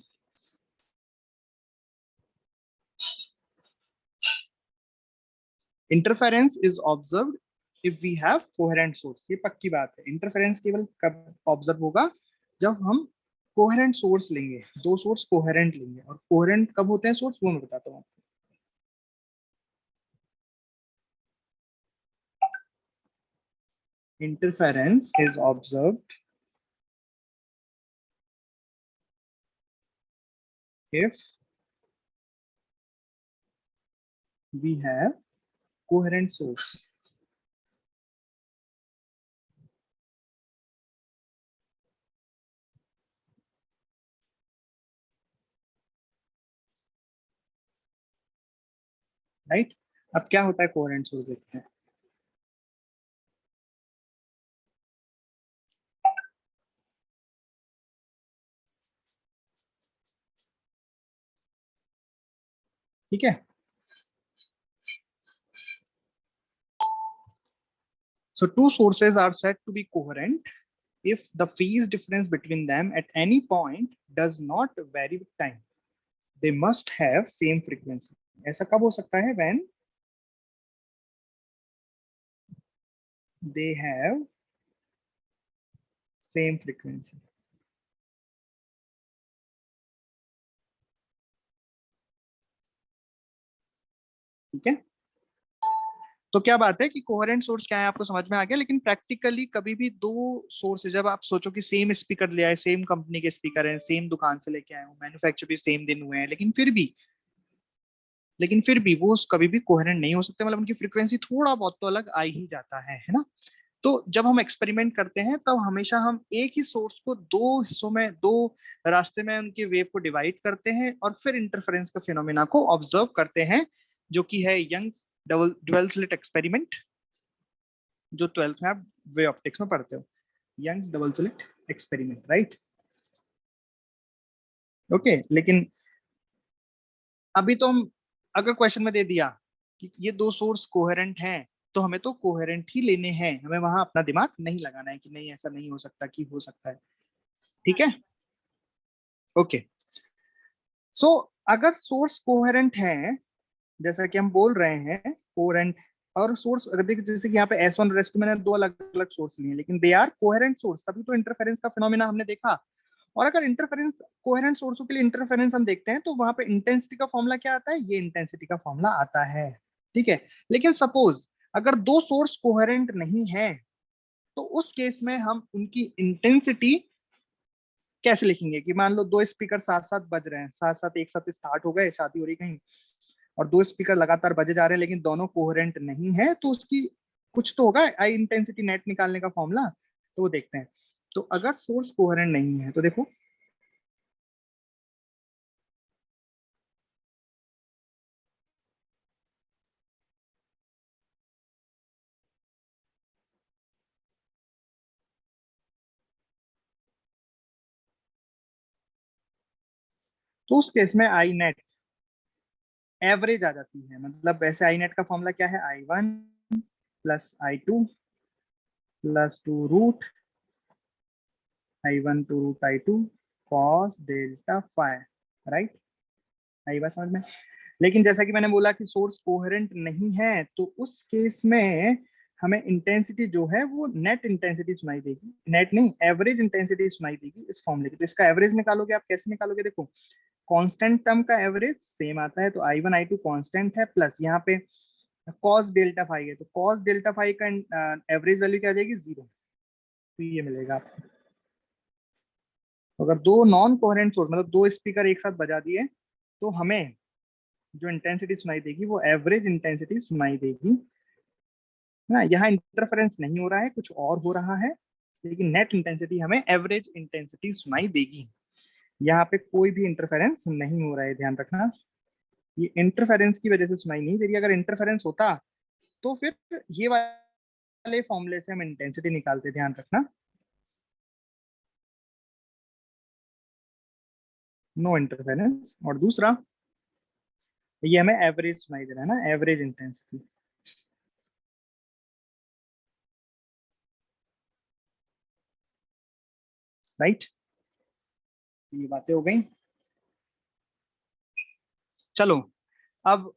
interference is observed if we have coherent source. ये पक्की बात है, इंटरफेरेंस केवल कब ऑब्जर्व होगा, जब हम कोहेरेंट सोर्स लेंगे, दो सोर्स कोहेरेंट लेंगे। और कोहेरेंट कब होते हैं सोर्स, वो मैं बताता हूँ। Interference is observed if we have coherent source. Right. अब क्या होता है कोहेरेंट सोर्स, देखते हैं। ठीक है, so two sources are said to be coherent if the phase difference between them at any point does not vary with time. They must have same frequency. ऐसा कब हो सकता है, when they have same frequency. ठीक है, तो क्या बात है कि कोहेरेंट सोर्स क्या है आपको समझ में आ गया। लेकिन प्रैक्टिकली कभी भी दो सोर्स, जब आप सोचो कि सेम स्पीकर ले आए, सेम कंपनी के स्पीकर हैं, सेम दुकान से लेके आए हो, मैन्युफैक्चर भी सेम दिन हुए हैं, लेकिन फिर भी वो कभी भी कोहेरेंट नहीं हो सकते। मतलब उनकी फ्रीक्वेंसी थोड़ा बहुत तो अलग आ ही जाता है ना। तो जब हम एक्सपेरिमेंट करते हैं तब हमेशा हम एक ही सोर्स को दो हिस्सों में, दो रास्ते में उनके वेव को डिवाइड करते हैं और फिर इंटरफेरेंस का फिनोमेना को ऑब्जर्व करते हैं, जो कि है यंग डुअल स्लिट एक्सपेरिमेंट, जो 12th में आप वे ऑप्टिक्स में पढ़ते हो, young double slit experiment, right. Okay, लेकिन अभी तो हम अगर क्वेश्चन में दे दिया कि ये दो सोर्स कोहेरेंट हैं तो हमें तो कोहेरेंट ही लेने हैं, हमें वहां अपना दिमाग नहीं लगाना है कि नहीं ऐसा नहीं हो सकता कि हो सकता है। ठीक है, ओके। सो अगर सोर्स कोहेरेंट है, जैसा कि हम बोल रहे हैं कोहेरेंट, और सोर्स अगर देखिए जैसे कि यहाँ पे S1 और S2 मैंने दो अलग अलग सोर्स लिए हैं, लेकिन दे आर कोहेरेंट सोर्स, तभी तो इंटरफेरेंस का फिनोमेना हमने देखा। और अगर इंटरफेरेंस कोहेरेंट सोर्सों के लिए इंटरफेरेंस हम देखते हैं तो वहां पे इंटेंसिटी का फॉर्मूला क्या आता है, ये इंटेंसिटी का फॉर्मूला आता है। ठीक है, लेकिन सपोज अगर दो सोर्स कोहेरेंट नहीं है तो उस केस में हम उनकी इंटेंसिटी कैसे लिखेंगे? कि मान लो दो स्पीकर साथ साथ बज रहे हैं, साथ साथ एक साथ स्टार्ट हो गए, शादी हो रही कहीं, और दो स्पीकर लगातार बजे जा रहे हैं लेकिन दोनों कोहेरेंट नहीं है, तो उसकी कुछ तो होगा आई इंटेंसिटी नेट निकालने का फॉर्मूला, तो वो देखते हैं। तो अगर सोर्स कोहेरेंट नहीं है तो देखो, तो उस केस में आई नेट एवरेज आ जाती है। मतलब वैसे आई नेट का फॉर्मूला क्या है, I1 plus I2 plus two root I1 two root I2 cos delta phi, right? आई बात समझ में? लेकिन जैसा कि मैंने बोला कि सोर्स कोहेरेंट नहीं है तो उस केस में हमें इंटेंसिटी जो है वो नेट इंटेंसिटी सुनाई देगी, नेट नहीं एवरेज इंटेंसिटी सुनाई देगी इस फॉर्मूले की। तो इसका एवरेज निकालोगे आप, कैसे निकालोगे? देखो, कांस्टेंट टर्म का एवरेज सेम आता है, तो I1 I2 कांस्टेंट है, प्लस यहाँ पे कॉस डेल्टा फाई है, तो कॉस डेल्टा फाई का एवरेज वैल्यू क्या आ जाएगी, 0। तो ये मिलेगा आपको। तो अगर दो नॉन कोहेरेंट सोर्स मतलब दो स्पीकर एक साथ बजा दिए तो हमें जो इंटेंसिटी सुनाई देगी वो एवरेज इंटेंसिटी सुनाई देगी ना। यहाँ इंटरफेरेंस नहीं हो रहा है, कुछ और हो रहा है, लेकिन नेट इंटेंसिटी हमें एवरेज इंटेंसिटी सुनाई देगी। यहाँ पे कोई भी इंटरफेरेंस नहीं हो रहा है, ध्यान रखना। ये इंटरफेरेंस की वजह से सुनाई नहीं दे रही, अगर इंटरफेरेंस होता तो फिर ये वाले फॉर्मूले से हम इंटेंसिटी निकालते, ध्यान रखना। No interference. और दूसरा, ये हमें एवरेज सुनाई दे रहा है ना, एवरेज इंटेंसिटी, राइट? ये बातें हो गई। चलो अब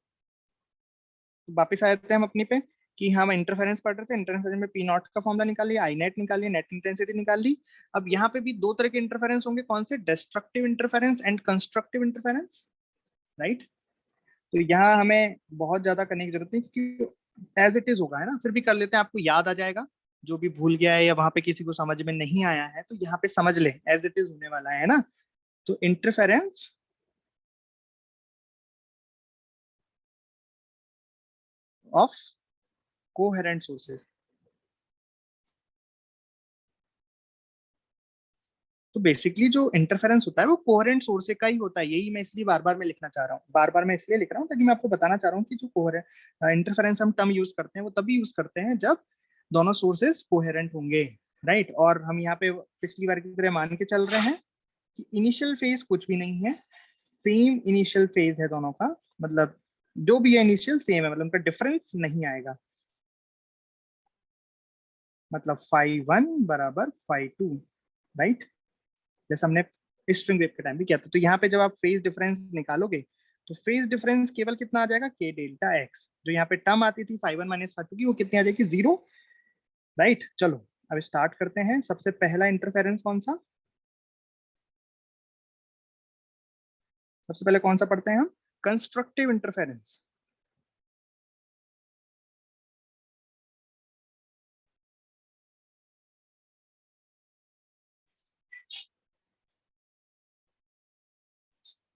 वापस आते हैं हम अपनी पे, कि हम इंटरफेरेंस पढ़ रहे थे, इंटरफेरेंस में पी नॉट का फॉर्मूला निकाल लिया, आई नेट निकाल लिया, नेट इंटेंसिटी निकाल ली। अब यहाँ पे भी दो तरह के इंटरफेरेंस होंगे, कौन से? Destructive interference and constructive interference, right? तो यहाँ हमें बहुत ज्यादा करने की जरूरत नहीं क्योंकि एज इट इज होगा, है ना, फिर भी कर लेते हैं, आपको याद आ जाएगा। जो भी भूल गया है या वहां पे किसी को समझ में नहीं आया है तो यहाँ पे समझ ले, एज इट इज होने वाला है ना। तो इंटरफेरेंस ऑफ कोहेरेंट सोर्सेज, तो बेसिकली जो इंटरफेरेंस होता है वो कोहेरेंट सोर्स का ही होता है, यही मैं इसलिए बार बार मैं लिखना चाह रहा हूँ, बार बार मैं इसलिए लिख रहा हूँ ताकि मैं आपको बताना चाह रहा हूँ कि जो कोहेरेंट इंटरफेरेंस हम टर्म यूज करते हैं वो तभी यूज करते हैं जब दोनों सोर्सेज कोहेरेंट होंगे, राइट? और हम यहाँ पे पिछली बार की तरह मान के चल रहे हैं कि इनिशियल फेज कुछ भी नहीं है, सेम इनिशियल फेज है दोनों का, मतलब जो भी है इनिशियल सेम है, मतलब उनका डिफरेंस नहीं आएगा। मतलब φ1 बराबर φ2, राइट? जैसे हमने स्ट्रिंग वेव के टाइम भी किया था। तो यहाँ पे जब आप फेज डिफरेंस निकालोगे तो फेज डिफरेंस केवल कितना आ जाएगा, के डेल्टा एक्स। जो यहाँ पे टर्म आती थी φ1 माइनस φ2 की, वो कितनी आ जाएगी, 0, राइट? चलो अब स्टार्ट करते हैं। सबसे पहला इंटरफेरेंस कौन सा, सबसे पहले कौन सा पढ़ते हैं हम, constructive interference.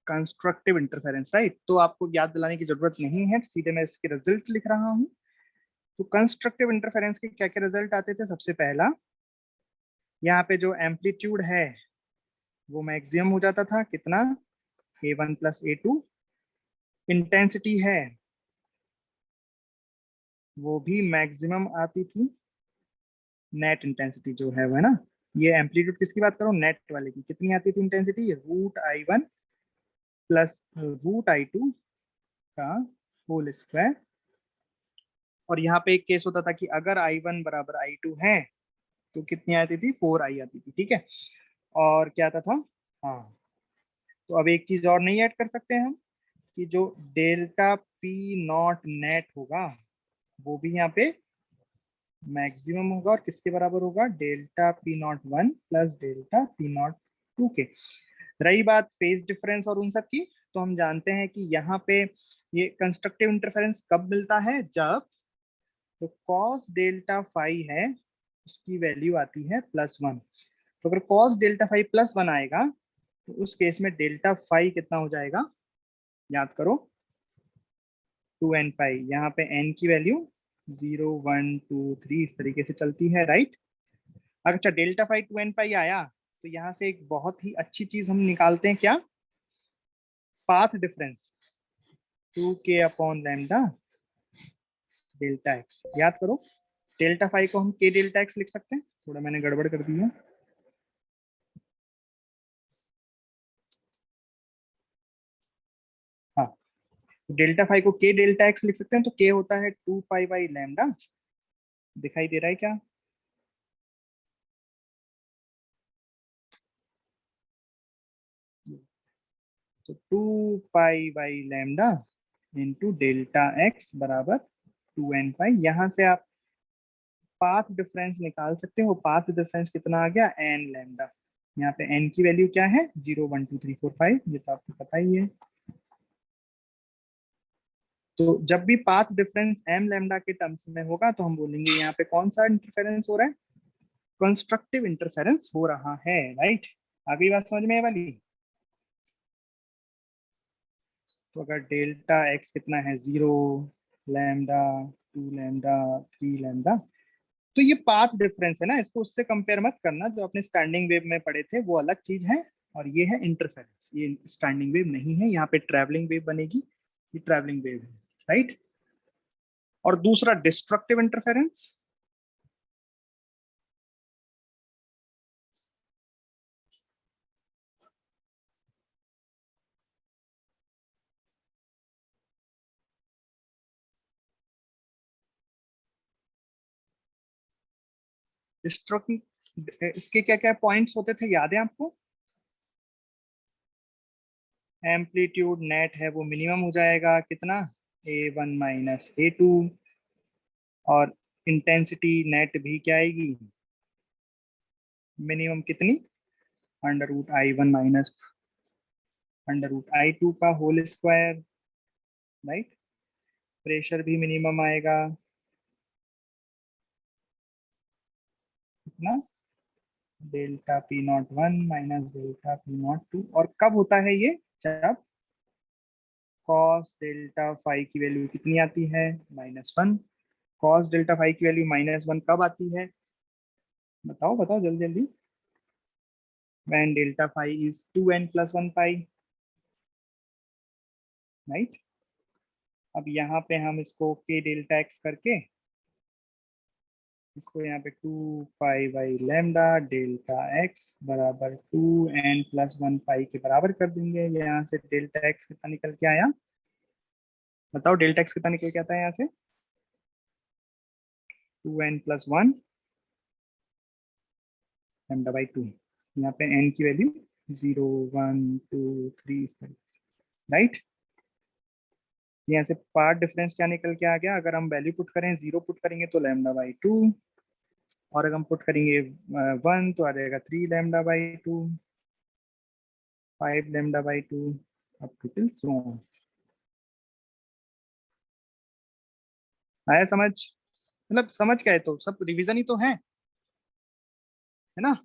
Constructive interference, right? तो आपको याद दिलाने की जरूरत नहीं है, सीधे मैं इसके रिजल्ट लिख रहा हूँ। तो कंस्ट्रक्टिव इंटरफेरेंस के क्या क्या रिजल्ट आते थे? सबसे पहला, यहाँ पे जो एम्पलीट्यूड है वो मैक्सिमम हो जाता था, कितना, A1 प्लस A2। इंटेंसिटी है वो भी मैक्सिमम आती थी, नेट इंटेंसिटी जो है वो, है ना। ये एम्पलीट्यूड किसकी बात करूं, नेट वाले की, कितनी आती थी intensity, root I1 plus root I2 का होल स्क्वायर। और यहाँ पे एक केस होता था कि अगर I1 बराबर I2 है तो कितनी आती थी, 4I आती थी, ठीक है। और क्या आता था, हाँ, तो अब एक चीज और नहीं ऐड कर सकते हैं हम, कि जो डेल्टा पी नॉट नेट होगा वो भी यहाँ पे मैक्सिमम होगा, और किसके बराबर होगा, delta P naught one plus delta P naught two के। रही बात फेज डिफरेंस और उन सब की, तो हम जानते हैं कि यहाँ पे ये कंस्ट्रक्टिव इंटरफेरेंस कब मिलता है, जब तो कॉस डेल्टा फाई है उसकी वैल्यू आती है +1। तो अगर कॉस डेल्टा फाई +1 आएगा तो उस केस में डेल्टा फाई कितना हो जाएगा, याद करो, 2n पाई। यहाँ पे n की वैल्यू 0 1 2 3 इस तरीके से चलती है, राइट। अच्छा, डेल्टा फाई 2n पाई आया तो यहाँ से एक बहुत ही अच्छी चीज हम निकालते हैं, क्या, path difference 2k upon lambda delta x. याद करो, डेल्टा फाई को हम k डेल्टा एक्स लिख सकते हैं, थोड़ा मैंने गड़बड़ कर दी है। हाँ, डेल्टा फाई को k डेल्टा एक्स लिख सकते हैं, तो k होता है 2 पाई बाई लैम्डा, दिखाई दे रहा है क्या, तो 2 pi by lambda into delta x बराबर 2n पाई। यहाँ से आप पाथ डिफरेंस निकाल सकते हो, पाथ डिफरेंस कितना आ गया, n लैम्डा। यहाँ पे n की वैल्यू क्या है, 0 1 2 3 4 5, ये तो आपको पता ही है। तो जब भी पाथ डिफरेंस m लैम्डा के टर्म्स में होगा तो हम बोलेंगे यहाँ पे कौन सा इंटरफेरेंस हो रहा है, कंस्ट्रक्टिव इंटरफेरेंस हो रहा है, राइट। अगली बात समझ में ये वाली, तो अगर डेल्टा एक्स कितना है, 0 लैम्डा 2 लैम्डा 3 लैम्डा, तो ये पाथ डिफरेंस है ना, इसको उससे कंपेयर मत करना, जो अपने स्टैंडिंग वेव में पढ़े थे वो अलग चीज है, और ये है इंटरफेरेंस, ये स्टैंडिंग वेव नहीं है, यहाँ पे ट्रैवलिंग वेव बनेगी, ये ट्रैवलिंग वेव है, राइट। और दूसरा डिस्ट्रक्टिव इंटरफेरेंस, डिस्ट्रक्टिव इसके क्या क्या पॉइंट्स होते थे, याद है आपको, एम्पलीट्यूड नेट है वो मिनिमम हो जाएगा कितना, A1 माइनस A2, और इंटेंसिटी नेट भी क्या आएगी, मिनिमम कितनी, √I1 माइनस √I2 का होल स्क्वायर, राइट। प्रेशर भी मिनिमम आएगा कितना, delta P01 minus delta P02। और कब होता है ये, जब कॉस डेल्टा फाई की वैल्यू कितनी आती है, -1। कॉस डेल्टा फाई की वैल्यू -1 कब आती है, बताओ बताओ जल्दी जल्दी, when delta phi is 2n plus 1 pi, right. अब यहाँ पे हम इसको k डेल्टा x करके इसको यहाँ पे 2 pi by lambda delta x बराबर 2n प्लस 1 पाई के बराबर कर देंगे। यहाँ से डेल्टा x कितना निकल के आया, बताओ डेल्टा x कितना निकल के आता है यहाँ से, 2n प्लस 1 लैम्डा बाई 2। यहाँ पे n की वैल्यू 0 1 2 3 इस तरीके से, राइट। यहाँ से पार्ट डिफरेंस क्या निकल के आ गया, अगर हम वैल्यू पुट करें, 0 पुट करेंगे तो λ/2, और अगर हम पुट करेंगे 1 तो आ जाएगा 3 λ/2, 5 λ/2, अब टोटल सो ऑन। आया समझ, मतलब समझ क्या है, तो सब रिवीजन ही तो है ना।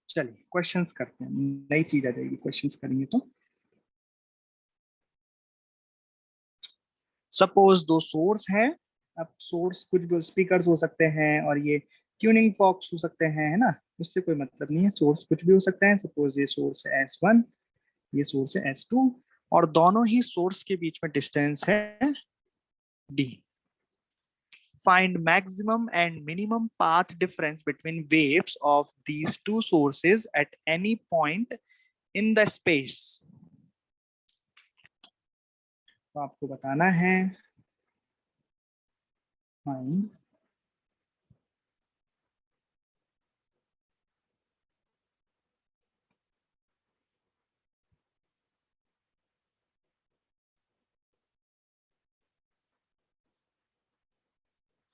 चलिए क्वेश्चंस करते हैं, नई चीज आ जाएगी क्वेश्चंस करेंगे तो। सपोज दो सोर्स हैं, अब सोर्स कुछ भी स्पीकर्स हो सकते हैं और ये ट्यूनिंग फॉक्स हो सकते हैं, है ना, उससे कोई मतलब नहीं है, सोर्स कुछ भी हो सकता है। सपोज ये सोर्स है S1, ये सोर्स है S2, और दोनों ही सोर्स के बीच में डिस्टेंस है D। Find maximum and minimum path difference between waves of these two sources at any point in the space। तो आपको बताना है find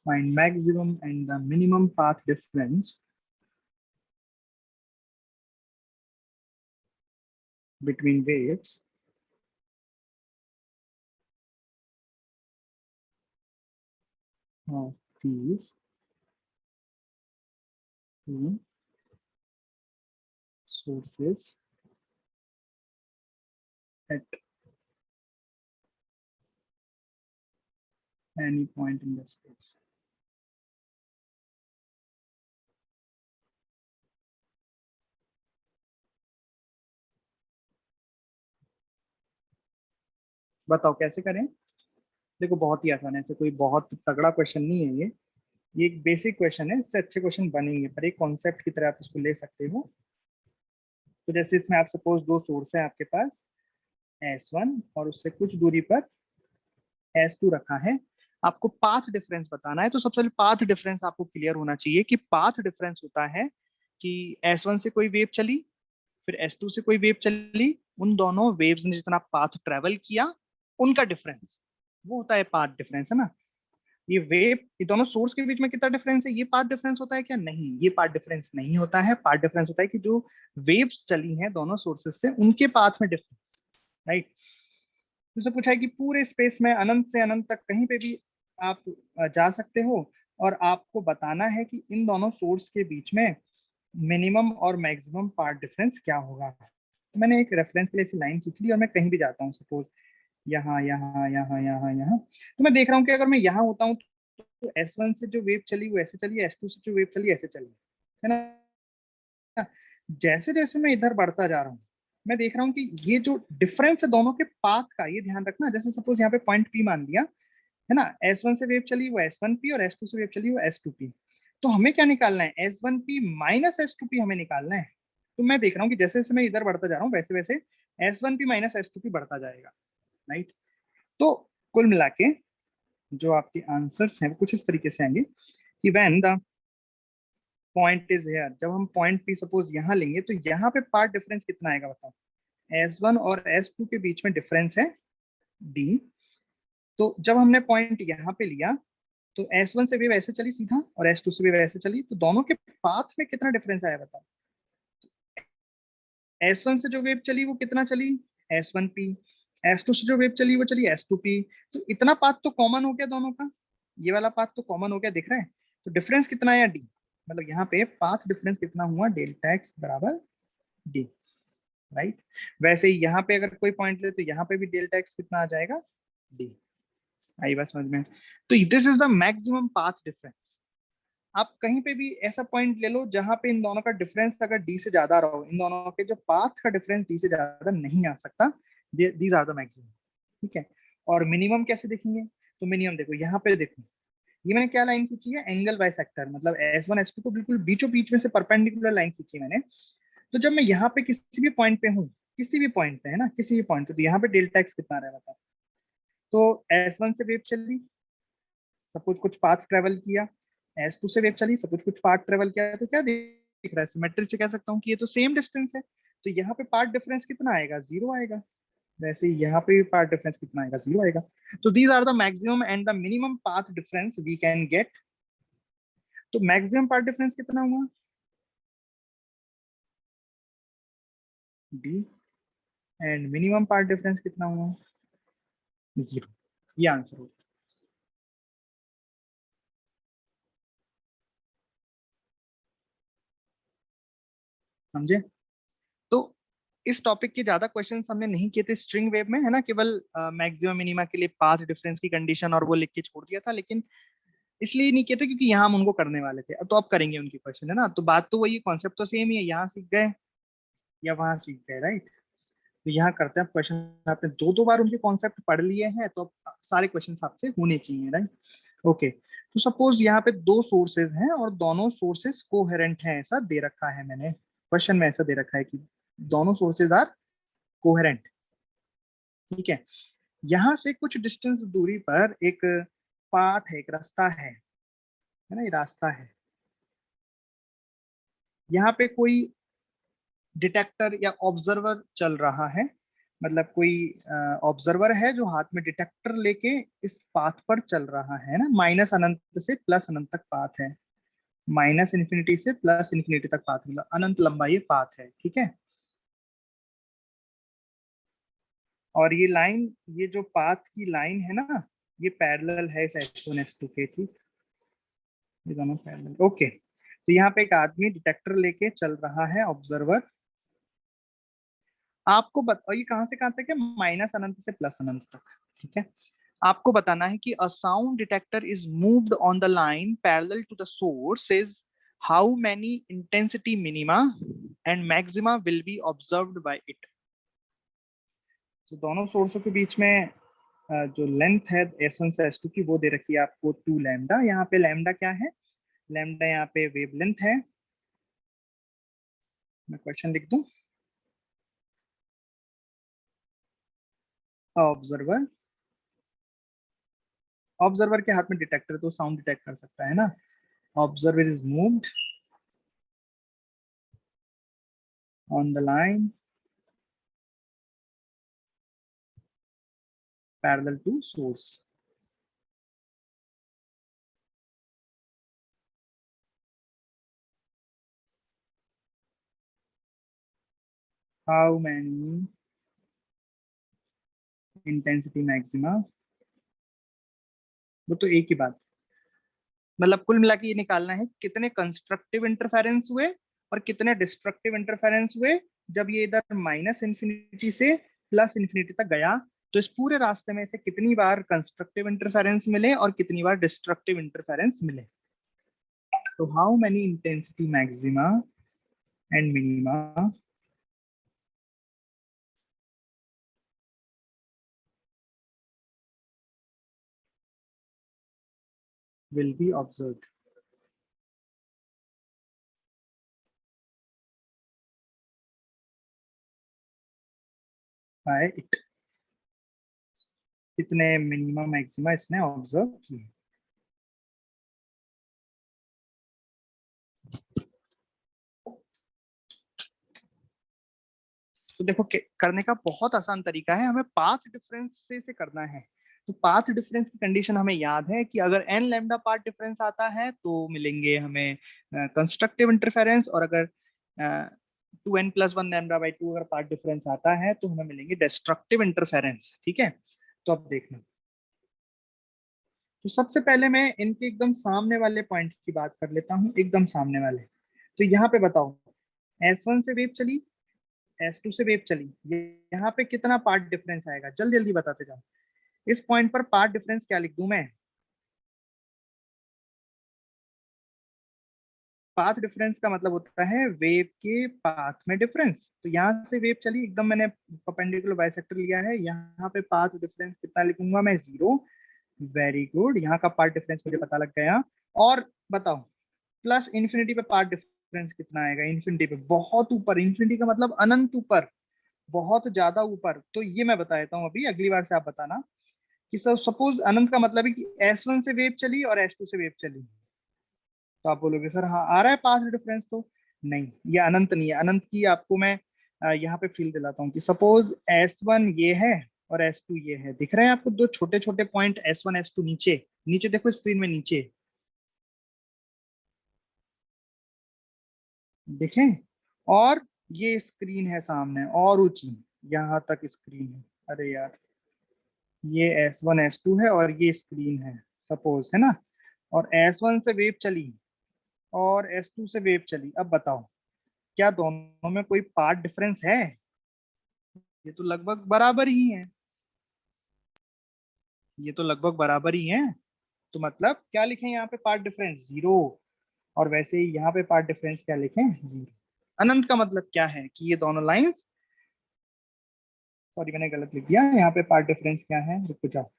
find maximum and the minimum path difference between waves of these two sources at any point in the space. बताओ कैसे करें। देखो बहुत ही आसान है, ऐसे कोई बहुत तगड़ा क्वेश्चन नहीं है ये एक बेसिक क्वेश्चन है, इससे अच्छे क्वेश्चन बनेंगे, पर एक कॉन्सेप्ट की तरह आप इसको ले सकते हो। तो जैसे इसमें आप सपोज दो सोर्स है आपके पास S1 और उससे कुछ दूरी पर S2 रखा है। आपको पाथ डिफरेंस बताना है, तो सबसे पहले पाथ डिफरेंस आपको क्लियर होना चाहिए कि पाथ डिफरेंस होता है कि S1 से कोई वेव चली, फिर S2 से कोई वेव चली, उन दोनों वेव्स ने जितना पाथ ट्रेवल किया उनका डिफरेंस, वो होता है पाथ डिफरेंस, है ना। ये दोनों सोर्स के बीच में कितना डिफरेंस है, ये पाथ डिफरेंस होता है क्या? नहीं, ये पाथ डिफरेंस नहीं होता है। पाथ डिफरेंस होता है कि जो वेव्स चली हैं दोनों सोर्सेस से उनके पाथ में डिफरेंस, राइट। तुझसे पूछा है कि पूरे स्पेस में अनंत से अनंत तक कहीं पे भी आप जा सकते हो, और आपको बताना है कि इन दोनों सोर्स के बीच में मिनिमम और मैक्सिमम पार्ट डिफरेंस क्या होगा। तो मैंने एक रेफरेंस के लिए ऐसी लाइन खींच ली और मैं कहीं भी जाता हूँ, सपोज यहाँ यहाँ यहाँ यहाँ यहाँ, तो मैं देख रहा हूँ कि अगर मैं यहाँ होता हूँ तो S1 से जो वेव चली वो ऐसे चली, S2 से जो वेव चली ऐसे चली, है ना। जैसे जैसे मैं इधर बढ़ता जा रहा हूँ मैं देख रहा हूँ कि ये जो डिफरेंस है दोनों के पाथ का, ये ध्यान रखना। जैसे सपोज यहाँ पे पॉइंट P मान लिया, है ना, S1 से वेव चली वो S1P और S2 से वेव चली वो S2P। तो हमें क्या निकालना है? S1P माइनस S2P हमें निकालना है। तो मैं देख रहा हूँ कि जैसे जैसे मैं इधर बढ़ता जा रहा हूँ वैसे वैसे S1P माइनस S2P बढ़ता जाएगा, राइट। तो कुल मिला के जो आपके आंसर्स हैं वो कुछ इस तरीके से आएंगे कि when the point is here, जब हम पॉइंट P सपोज यहाँ लेंगे तो यहाँ पे पार्ट डिफरेंस कितना आएगा बताओ। S1 और S2 के बीच में डिफरेंस है D। तो जब हमने पॉइंट यहाँ पे लिया तो S1 से वेव ऐसे चली सीधा और S2 से वेव ऐसे चली, तो दोनों के पाथ में कितना डिफरेंस आया बताओ। S1 से जो वेव चली वो कितना चली, S1P। S2 से जो वेव चली वो चली S2P। तो इतना पाथ तो कॉमन हो गया दोनों का, ये वाला पाथ तो कॉमन हो गया, दिख रहा है। तो डिफरेंस कितना आया D, मतलब यहाँ पे पाथ डिफरेंस कितना हुआ, डेल्टा एक्स बराबर D, राइट। वैसे ही यहाँ पे अगर कोई पॉइंट ले तो यहाँ पे भी डेल्टा एक्स कितना आ जाएगा, D। आई बात समझ में। तो this is the maximum path difference. आप कहीं पे भी ऐसा पॉइंट ले लो जहां पे इन दोनों का डिफरेंस अगर डी से ज्यादा रहो, इन दोनों के जो पाथ का डिफरेंस डी से ज्यादा नहीं आ सकता, दीज आर द मैक्सिमम, ठीक है। और मिनिमम कैसे देखेंगे? तो मिनिमम देखो यहाँ पे देखो, ये मैंने क्या लाइन खींची है, एंगल बाइसेक्टर, मतलब S1 S2 को बिल्कुल बीचों बीच में से परपेंडिकुलर लाइन खींची मैंने। तो जब मैं यहाँ पे किसी भी पॉइंट पे हूँ, किसी भी पॉइंट पे, है ना, किसी भी पॉइंट पे, तो यहाँ पे डेल्टा एक्स कितना रहा था। तो S1 से वेव चली, सब कुछ कुछ पाथ ट्रेवल किया, S2 से वेव चली, सब कुछ कुछ पाथ ट्रेवल किया, तो क्या दिख रहा है, सिमेट्रिक से कह सकता हूँ कि ये तो सेम डिस्टेंस है। तो यहाँ पे पाथ डिफरेंस कितना आएगा, जीरो आएगा। वैसे ही यहाँ पे भी पाथ डिफरेंस कितना आएगा, जीरो आएगा। तो these are the maximum and the minimum path difference we can get. तो मैक्सिमम पाथ डिफरेंस कितना हुआ, D, and minimum path difference कितना हुआ, जीरो। ये आंसर होगा, समझे। तो इस टॉपिक के ज्यादा क्वेश्चंस हमने नहीं किए थे स्ट्रिंग वेव में, है ना, केवल मैक्सिमम मिनिमा के लिए पाथ डिफरेंस की कंडीशन और वो लिख के छोड़ दिया था, लेकिन इसलिए नहीं किए थे क्योंकि यहाँ हम उनको करने वाले थे, तो अब करेंगे उनकी क्वेश्चन, है ना। तो बात तो वही, कॉन्सेप्ट तो सेम ही है, यहाँ सीख गए या वहां सीख गए, राइट। तो यहाँ करते हैं क्वेश्चन, आपने दो दो बार उनके कॉन्सेप्ट पढ़ लिए हैं तो अब सारे क्वेश्चन आपसे होने चाहिए, राइट। ओके, तो सपोज यहाँ पे दो सोर्सेज हैं और दोनों सोर्सेज कोहेरेंट हैं, ऐसा दे रखा है मैंने क्वेश्चन में, ऐसा दे रखा है कि दोनों सोर्सेज आर कोहेरेंट, ठीक है। यहाँ से कुछ डिस्टेंस दूरी पर एक पाथ है, एक रास्ता है ना, ये रास्ता है। यहाँ पे कोई डिटेक्टर या ऑब्जर्वर चल रहा है, मतलब कोई ऑब्जर्वर है जो हाथ में डिटेक्टर लेके इस पाथ पर चल रहा है ना। माइनस अनंत से प्लस अनंत तक पाथ है, माइनस इन्फिनिटी से प्लस इन्फिनिटी तक पाथ, मतलब अनंत लंबा ये पाथ है, ठीक है। और ये लाइन, ये जो पाथ की लाइन है ना, ये पैरेलल है इस S1 S2 के, ठीक। ये दोनों पैरेलल, ओके। तो यहाँ पे एक आदमी डिटेक्टर लेके चल रहा है, ऑब्जर्वर। आपको और ये कहाँ से कहाँ तक है, माइनस अनंत से प्लस अनंत तक, ठीक है। आपको बताना है कि a sound detector is moved on the line parallel to the source is how many intensity minima and maxima will be observed by it. तो दोनों सोर्सों के बीच में जो लेंथ है S1 से S2 की, वो दे रखी है आपको 2 लैम्डा। यहाँ पे लैम्डा क्या है, लैम्डा यहाँ पे वेवलेंथ है। मैं क्वेश्चन लिख दूं, ऑब्जर्वर, ऑब्जर्वर के हाथ में डिटेक्टर, तो साउंड डिटेक्ट कर सकता है ना। Observer is moved on the line parallel to source. How many intensity maxima, वो तो एक ही बात, मतलब कुल मिला के ये निकालना है कितने कंस्ट्रक्टिव इंटरफेरेंस हुए और कितने डिस्ट्रक्टिव इंटरफेरेंस हुए जब ये इधर माइनस इन्फिनिटी से प्लस इन्फिनिटी तक गया। तो इस पूरे रास्ते में से कितनी बार कंस्ट्रक्टिव इंटरफेरेंस मिले और कितनी बार डिस्ट्रक्टिव इंटरफेरेंस मिले। तो how many intensity maxima and minima will be observed by it, कितने मिनिमा मैक्सिमा इसने ऑब्जर्व किए। तो देखो करने का बहुत आसान तरीका है, हमें पाथ डिफरेंस से करना है। तो पाथ डिफरेंस की कंडीशन हमें याद है कि अगर n लैम्डा पाथ डिफरेंस आता है तो मिलेंगे हमें कंस्ट्रक्टिव इंटरफेरेंस, और अगर 2n+1 लैम्डा/2 अगर पाथ डिफरेंस आता है तो हमें मिलेंगे डिस्ट्रक्टिव इंटरफेरेंस, ठीक है। तो अब देखना, तो सबसे पहले मैं इनके एकदम सामने वाले पॉइंट की बात कर लेता हूँ, एकदम सामने वाले। तो यहाँ पे बताओ, S1 से वेव चली, S2 से वेव चली, यहाँ पे कितना पार्ट डिफरेंस आएगा, जल्दी जल्दी बताते जाओ। इस पॉइंट पर पार्ट डिफरेंस क्या लिख दूं मैं, पाथ डिफरेंस का मतलब होता है वेव के पाथ में डिफरेंस। तो यहाँ से वेव चली, एकदम मैंने परपेंडिकुलर बाइसेक्टर लिया है, यहाँ पे पाथ डिफरेंस कितना लिखूंगा मैं, 0। वेरी गुड, यहाँ का पार्ट डिफरेंस मुझे पता लग गया। और बताओ, प्लस इन्फिनिटी पे पार्ट डिफरेंस कितना आएगा, इन्फिनिटी पे बहुत ऊपर, इन्फिनिटी का मतलब अनंत ऊपर, बहुत ज्यादा ऊपर। तो ये मैं बता देता हूँ अभी, अगली बार से आप बताना कि सर सपोज अनंत का मतलब है कि S1 से वेव चली और S2 से वेव चली, तो आप बोलोगे सर हाँ आ रहा है पाथ डिफरेंस, तो नहीं, ये अनंत नहीं है। अनंत की आपको मैं यहाँ पे फील दिलाता हूँ कि सपोज S1 ये है और S2 ये है, दिख रहे हैं आपको दो छोटे छोटे पॉइंट S1 S2 नीचे, नीचे देखो स्क्रीन में नीचे, देखें। और ये स्क्रीन है सामने और ऊंची, यहाँ तक स्क्रीन है, अरे यार, ये S1 S2 है और ये स्क्रीन है सपोज, है ना। और S1 से वेव चली और S2 से वेव चली, अब बताओ क्या दोनों में कोई पार्ट डिफरेंस है, ये तो लगभग बराबर ही है, ये तो लगभग बराबर ही है। तो मतलब क्या लिखें यहाँ पे, पार्ट डिफरेंस 0। और वैसे ही यहाँ पे पार्ट डिफरेंस क्या लिखें, 0। अनंत का मतलब क्या है कि ये दोनों लाइंस, सॉरी मैंने गलत लिख दिया, यहाँ पे पार्ट डिफरेंस क्या है, रुक जाओ,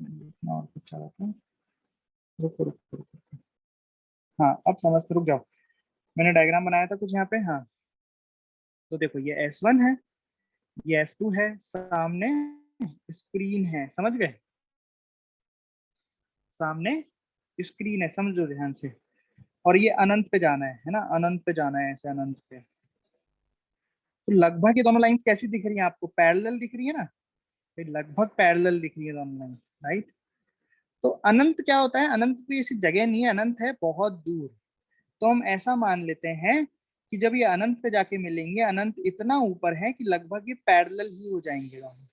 लिखना और कुछ चाह रहा था, रुको रुको रुको, हाँ अब समझते, रुक जाओ, मैंने डायग्राम बनाया था कुछ यहाँ पे, हाँ। तो देखो ये S1 है ये S2 है, सामने स्क्रीन है, समझ गए, सामने स्क्रीन है, समझो ध्यान से। और ये अनंत पे जाना है ना, अनंत पे जाना है, ऐसे अनंत पे। तो लगभग ये दोनों लाइंस कैसी दिख रही हैं आपको, पैरेलल दिख रही है ना, ये लगभग पैरेलल दिख रही है दोनों लाइन, राइट। तो अनंत क्या होता है, अनंत कोई ऐसी जगह नहीं है, अनंत है बहुत दूर। तो हम ऐसा मान लेते हैं कि जब ये अनंत पे जाके मिलेंगे, अनंत इतना ऊपर है कि लगभग ये पैरेलल ही हो जाएंगे दोनों।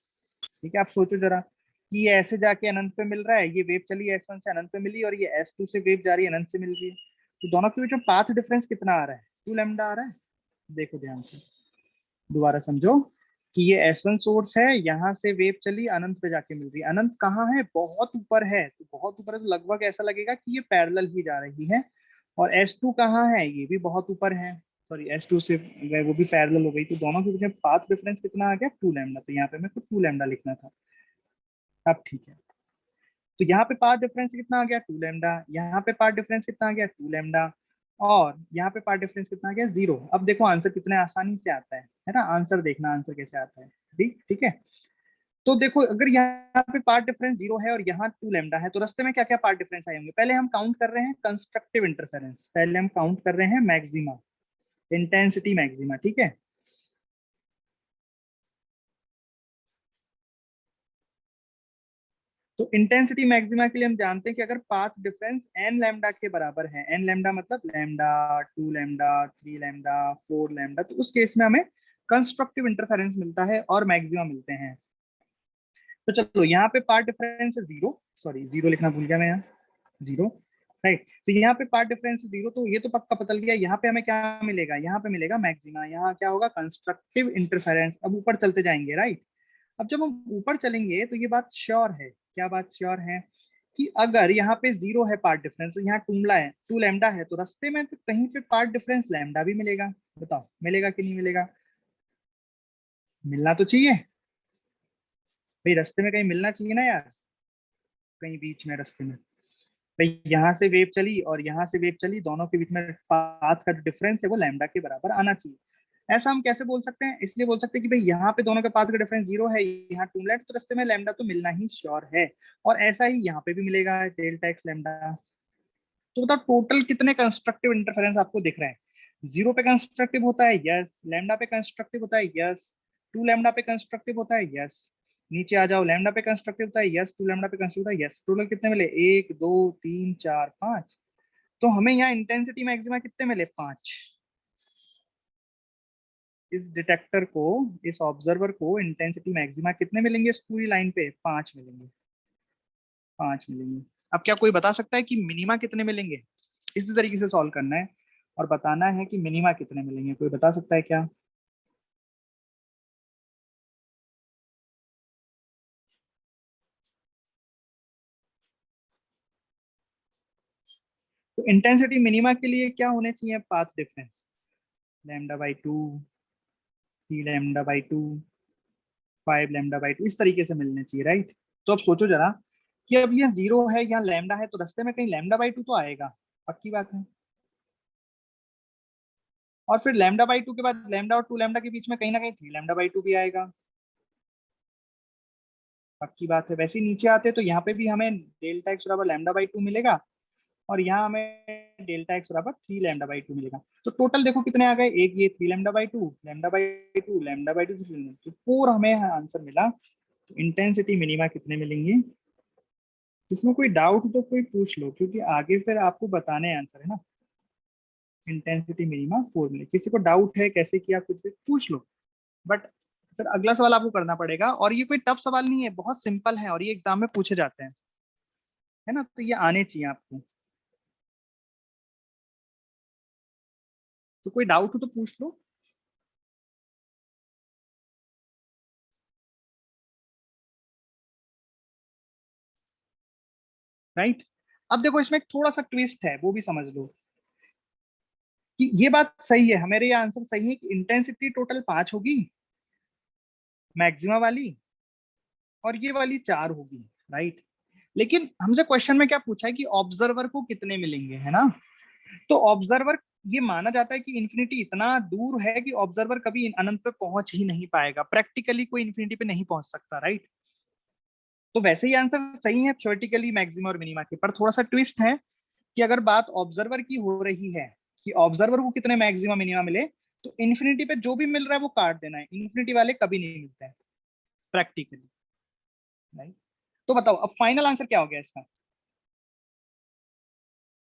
ठीक है, आप सोचो जरा कि ये ऐसे जाके अनंत पे मिल रहा है, ये वेव चली S1 से अनंत पे मिली, और ये S2 से वेव जा रही है अनंत से मिल रही है। तो दोनों के बीच में पाथ डिफरेंस कितना आ रहा है, 2 लैम्डा आ रहा है। देखो ध्यान से, दोबारा समझो कि ये S1 सोर्स है, यहाँ से वेव चली अनंत पे जाके मिल रही है, अनंत कहाँ है, बहुत ऊपर है, तो बहुत ऊपर है, तो लगभग ऐसा लगेगा कि ये पैरेलल ही जा रही है। और S2 कहाँ है, ये भी बहुत ऊपर है, सॉरी S2 से गए वो भी पैरेलल हो गई, तो दोनों के बीच में पाथ डिफरेंस कितना आ गया, 2 लैम्डा। तो यहाँ पे मेरे को 2 लैम्डा लिखना था। अब ठीक है, तो यहाँ पे पाथ डिफरेंस कितना आ गया, 2 लैम्डा, यहाँ पे पाथ डिफरेंस कितना आ गया, 2 लैम्डा, और यहाँ पे पाथ डिफरेंस कितना आ गया, 0। अब देखो आंसर कितने आसानी से आता है ना, आंसर देखना आंसर कैसे आता है। ठीक ठीक है, तो देखो अगर यहाँ पे पार्ट डिफरेंस 0 है और यहाँ 2 लैम्डा है, तो रास्ते में क्या क्या पार्ट डिफरेंस आए होंगे, पहले हम काउंट कर रहे हैं कंस्ट्रक्टिव इंटरफेरेंस, पहले हम काउंट कर रहे हैं मैक्सिमा, इंटेंसिटी मैक्सिमा, ठीक है। तो इंटेंसिटी मैक्सिमा के लिए हम जानते हैं कि अगर पाथ डिफरेंस एन लैम्डा के बराबर है, एन लैम्डा मतलब लैम्डा, 2 लैम्डा, 3 लैम्डा, 4 लैम्डा, तो उस केस में हमें कंस्ट्रक्टिव इंटरफेरेंस मिलता है और मैक्सिमा मिलते हैं। तो चलो यहाँ पे पार्ट डिफरेंस है 0, सॉरी 0 लिखना भूल गया मैं यहाँ, 0, राइट। तो यहाँ पे पार्ट डिफरेंस 0, तो ये तो पक्का पता गया। यहाँ पे हमें क्या मिलेगा, यहाँ पे मिलेगा मैक्सिमा, यहाँ क्या होगा, कंस्ट्रक्टिव इंटरफेरेंस। अब ऊपर चलते जाएंगे, राइट। अब जब हम ऊपर चलेंगे तो ये बात श्योर है, क्या बात श्योर है, कि अगर यहाँ पे 0 है पार्ट डिफरेंस, तो यहाँ टूमला है, 2 लैम्डा है, तो रास्ते में तो कहीं पे पार्ट डिफरेंस लैम्डा भी मिलेगा। बताओ मिलेगा कि नहीं मिलेगा, मिलना तो चाहिए भाई, रास्ते में कहीं मिलना चाहिए ना यार, कहीं बीच में रास्ते में भाई, यहाँ से वेव चली और यहाँ से वेव चली, दोनों के बीच में पाथ का जो डिफरेंस है वो लैम्डा के बराबर आना चाहिए। ऐसा हम कैसे बोल सकते हैं, इसलिए बोल सकते हैं कि भाई यहाँ पे दोनों के पाथ का डिफरेंस 0 है, यहाँ टूमलेट, तो रास्ते में लैम्डा तो मिलना ही श्योर है। और ऐसा ही यहाँ पे भी मिलेगा, डेल्टा एक्स लैम्डा। तो बताओ टोटल कितने कंस्ट्रक्टिव इंटरफेरेंस आपको दिख रहे हैं, 0 पे कंस्ट्रक्टिव होता है यस, लैम्डा पे कंस्ट्रक्टिव होता है यस, 2 लैम्डा पे कंस्ट्रक्टिव होता है यस, नीचे आ जाओ, लैम्डा पे कंस्ट्रक्टिव होता है यस, 2 लैम्डा पे कंस्ट्रक्टिव होता है यस। टोटल कितने मिले, 1 2 3 4 5। तो हमें यहाँ इंटेंसिटी मैक्सिमा कितने मिले, 5। इस डिटेक्टर को, इस ऑब्जर्वर को इंटेंसिटी मैक्सिमा कितने मिलेंगे, इस पूरी लाइन पे 5 मिलेंगे, 5 मिलेंगे। अब क्या कोई बता सकता है कि मिनिमा कितने मिलेंगे, इसी तरीके से सॉल्व करना है और बताना है कि मिनिमा कितने मिलेंगे, कोई बता सकता है क्या। तो इंटेंसिटी मिनिमा के लिए क्या होने चाहिए, पाथ डिफरेंस λ/2, 3 λ/2, 5 λ/2, इस तरीके से मिलने चाहिए, राइट। तो अब सोचो जरा कि अब ये 0 है, यहाँ लैम्डा है, तो रास्ते में कहीं λ/2 तो आएगा, पक्की बात है। और फिर λ/2 के बाद लैम्डा और 2 लैम्डा के बीच में कहीं ना कहीं 3 λ/2 भी आएगा, पक्की बात है। वैसे ही नीचे आते तो यहाँ पे भी हमें डेल्टा एक्स बराबर λ/2 मिलेगा, और यहाँ हमें डेल्टा एक्स बराबर 3 λ/2 मिलेगा। तो टोटल देखो कितने आ गए, एक ये 3 λ/2, λ/2, λ/2, तो 4 हमें आंसर मिला। तो इंटेंसिटी मिनिमा कितने मिलेंगे, इसमें कोई डाउट तो कोई पूछ लो, क्योंकि आगे फिर आपको बताने आंसर है ना। इंटेंसिटी मिनिमा 4 मिले, किसी को डाउट है कैसे किया कुछ भी पूछ लो, बट फिर अगला सवाल आपको करना पड़ेगा। और ये कोई टफ सवाल नहीं है, बहुत सिंपल है, और ये एग्जाम में पूछे जाते हैं, है ना, तो ये आने चाहिए आपको। तो कोई डाउट हो तो पूछ लो, राइट। अब देखो इसमें एक थोड़ा सा ट्विस्ट है, वो भी समझ लो कि ये बात सही है, हमारे ये आंसर सही है कि इंटेंसिटी टोटल 5 होगी मैक्सिमा वाली, और ये वाली 4 होगी, राइट। लेकिन हमसे क्वेश्चन में क्या पूछा है कि ऑब्जर्वर को कितने मिलेंगे, है ना। तो ऑब्जर्वर ये माना जाता है कि इन्फिनिटी इतना दूर है कि ऑब्जर्वर कभी अनंत पे पहुंच ही नहीं पाएगा, प्रैक्टिकली कोई इन्फिनिटी पे नहीं पहुंच सकता, राइट। तो वैसे ही आंसर सही है थ्योरेटिकली मैक्सिमा और मिनिमा के, पर थोड़ा सा ट्विस्ट है कि अगर बात ऑब्जर्वर की हो रही है कि ऑब्जर्वर को कितने मैक्सिमा मिनिमा मिले, तो इन्फिनिटी पे जो भी मिल रहा है वो काट देना है, इन्फिनिटी वाले कभी नहीं मिलते हैं प्रैक्टिकली, राइट। तो बताओ अब फाइनल आंसर क्या हो गया इसका?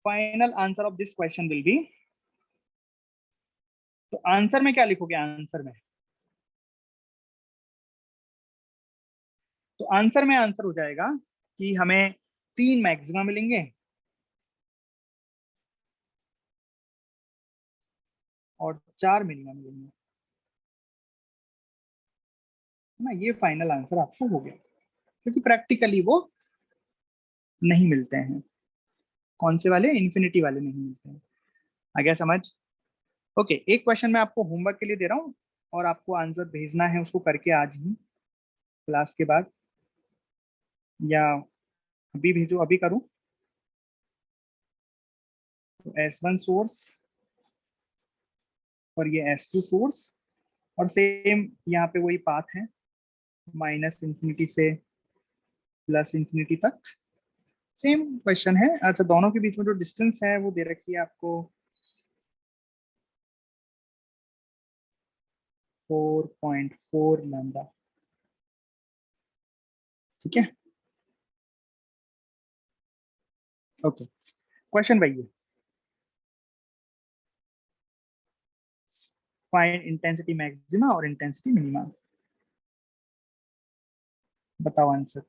Final answer of this question will be, तो आंसर में क्या लिखोगे आंसर में? तो आंसर में आंसर हो जाएगा कि हमें 3 मैक्सिमा मिलेंगे और 4 मिनिमा मिलेंगे, है ना। ये फाइनल आंसर आपको हो गया, क्योंकि प्रैक्टिकली वो नहीं मिलते हैं। कौन से वाले? इन्फिनिटी वाले नहीं मिलते हैं। आ गया समझ? ओके, एक क्वेश्चन मैं आपको होमवर्क के लिए दे रहा हूँ, और आपको आंसर भेजना है उसको करके आज ही, क्लास के बाद, या अभी भेजो, अभी करूँ? तो S1 सोर्स और ये S2 सोर्स, और सेम यहाँ पे वही पाथ है, माइनस इंफिनिटी से प्लस इंफिनिटी तक, सेम क्वेश्चन है। अच्छा, दोनों के बीच में जो डिस्टेंस है वो दे रखी है आपको 4.4 लैम्डा, ठीक है। ओके, क्वेश्चन वही है, फाइंड इंटेंसिटी मैक्सिमा और इंटेंसिटी मिनिमा। बताओ आंसर।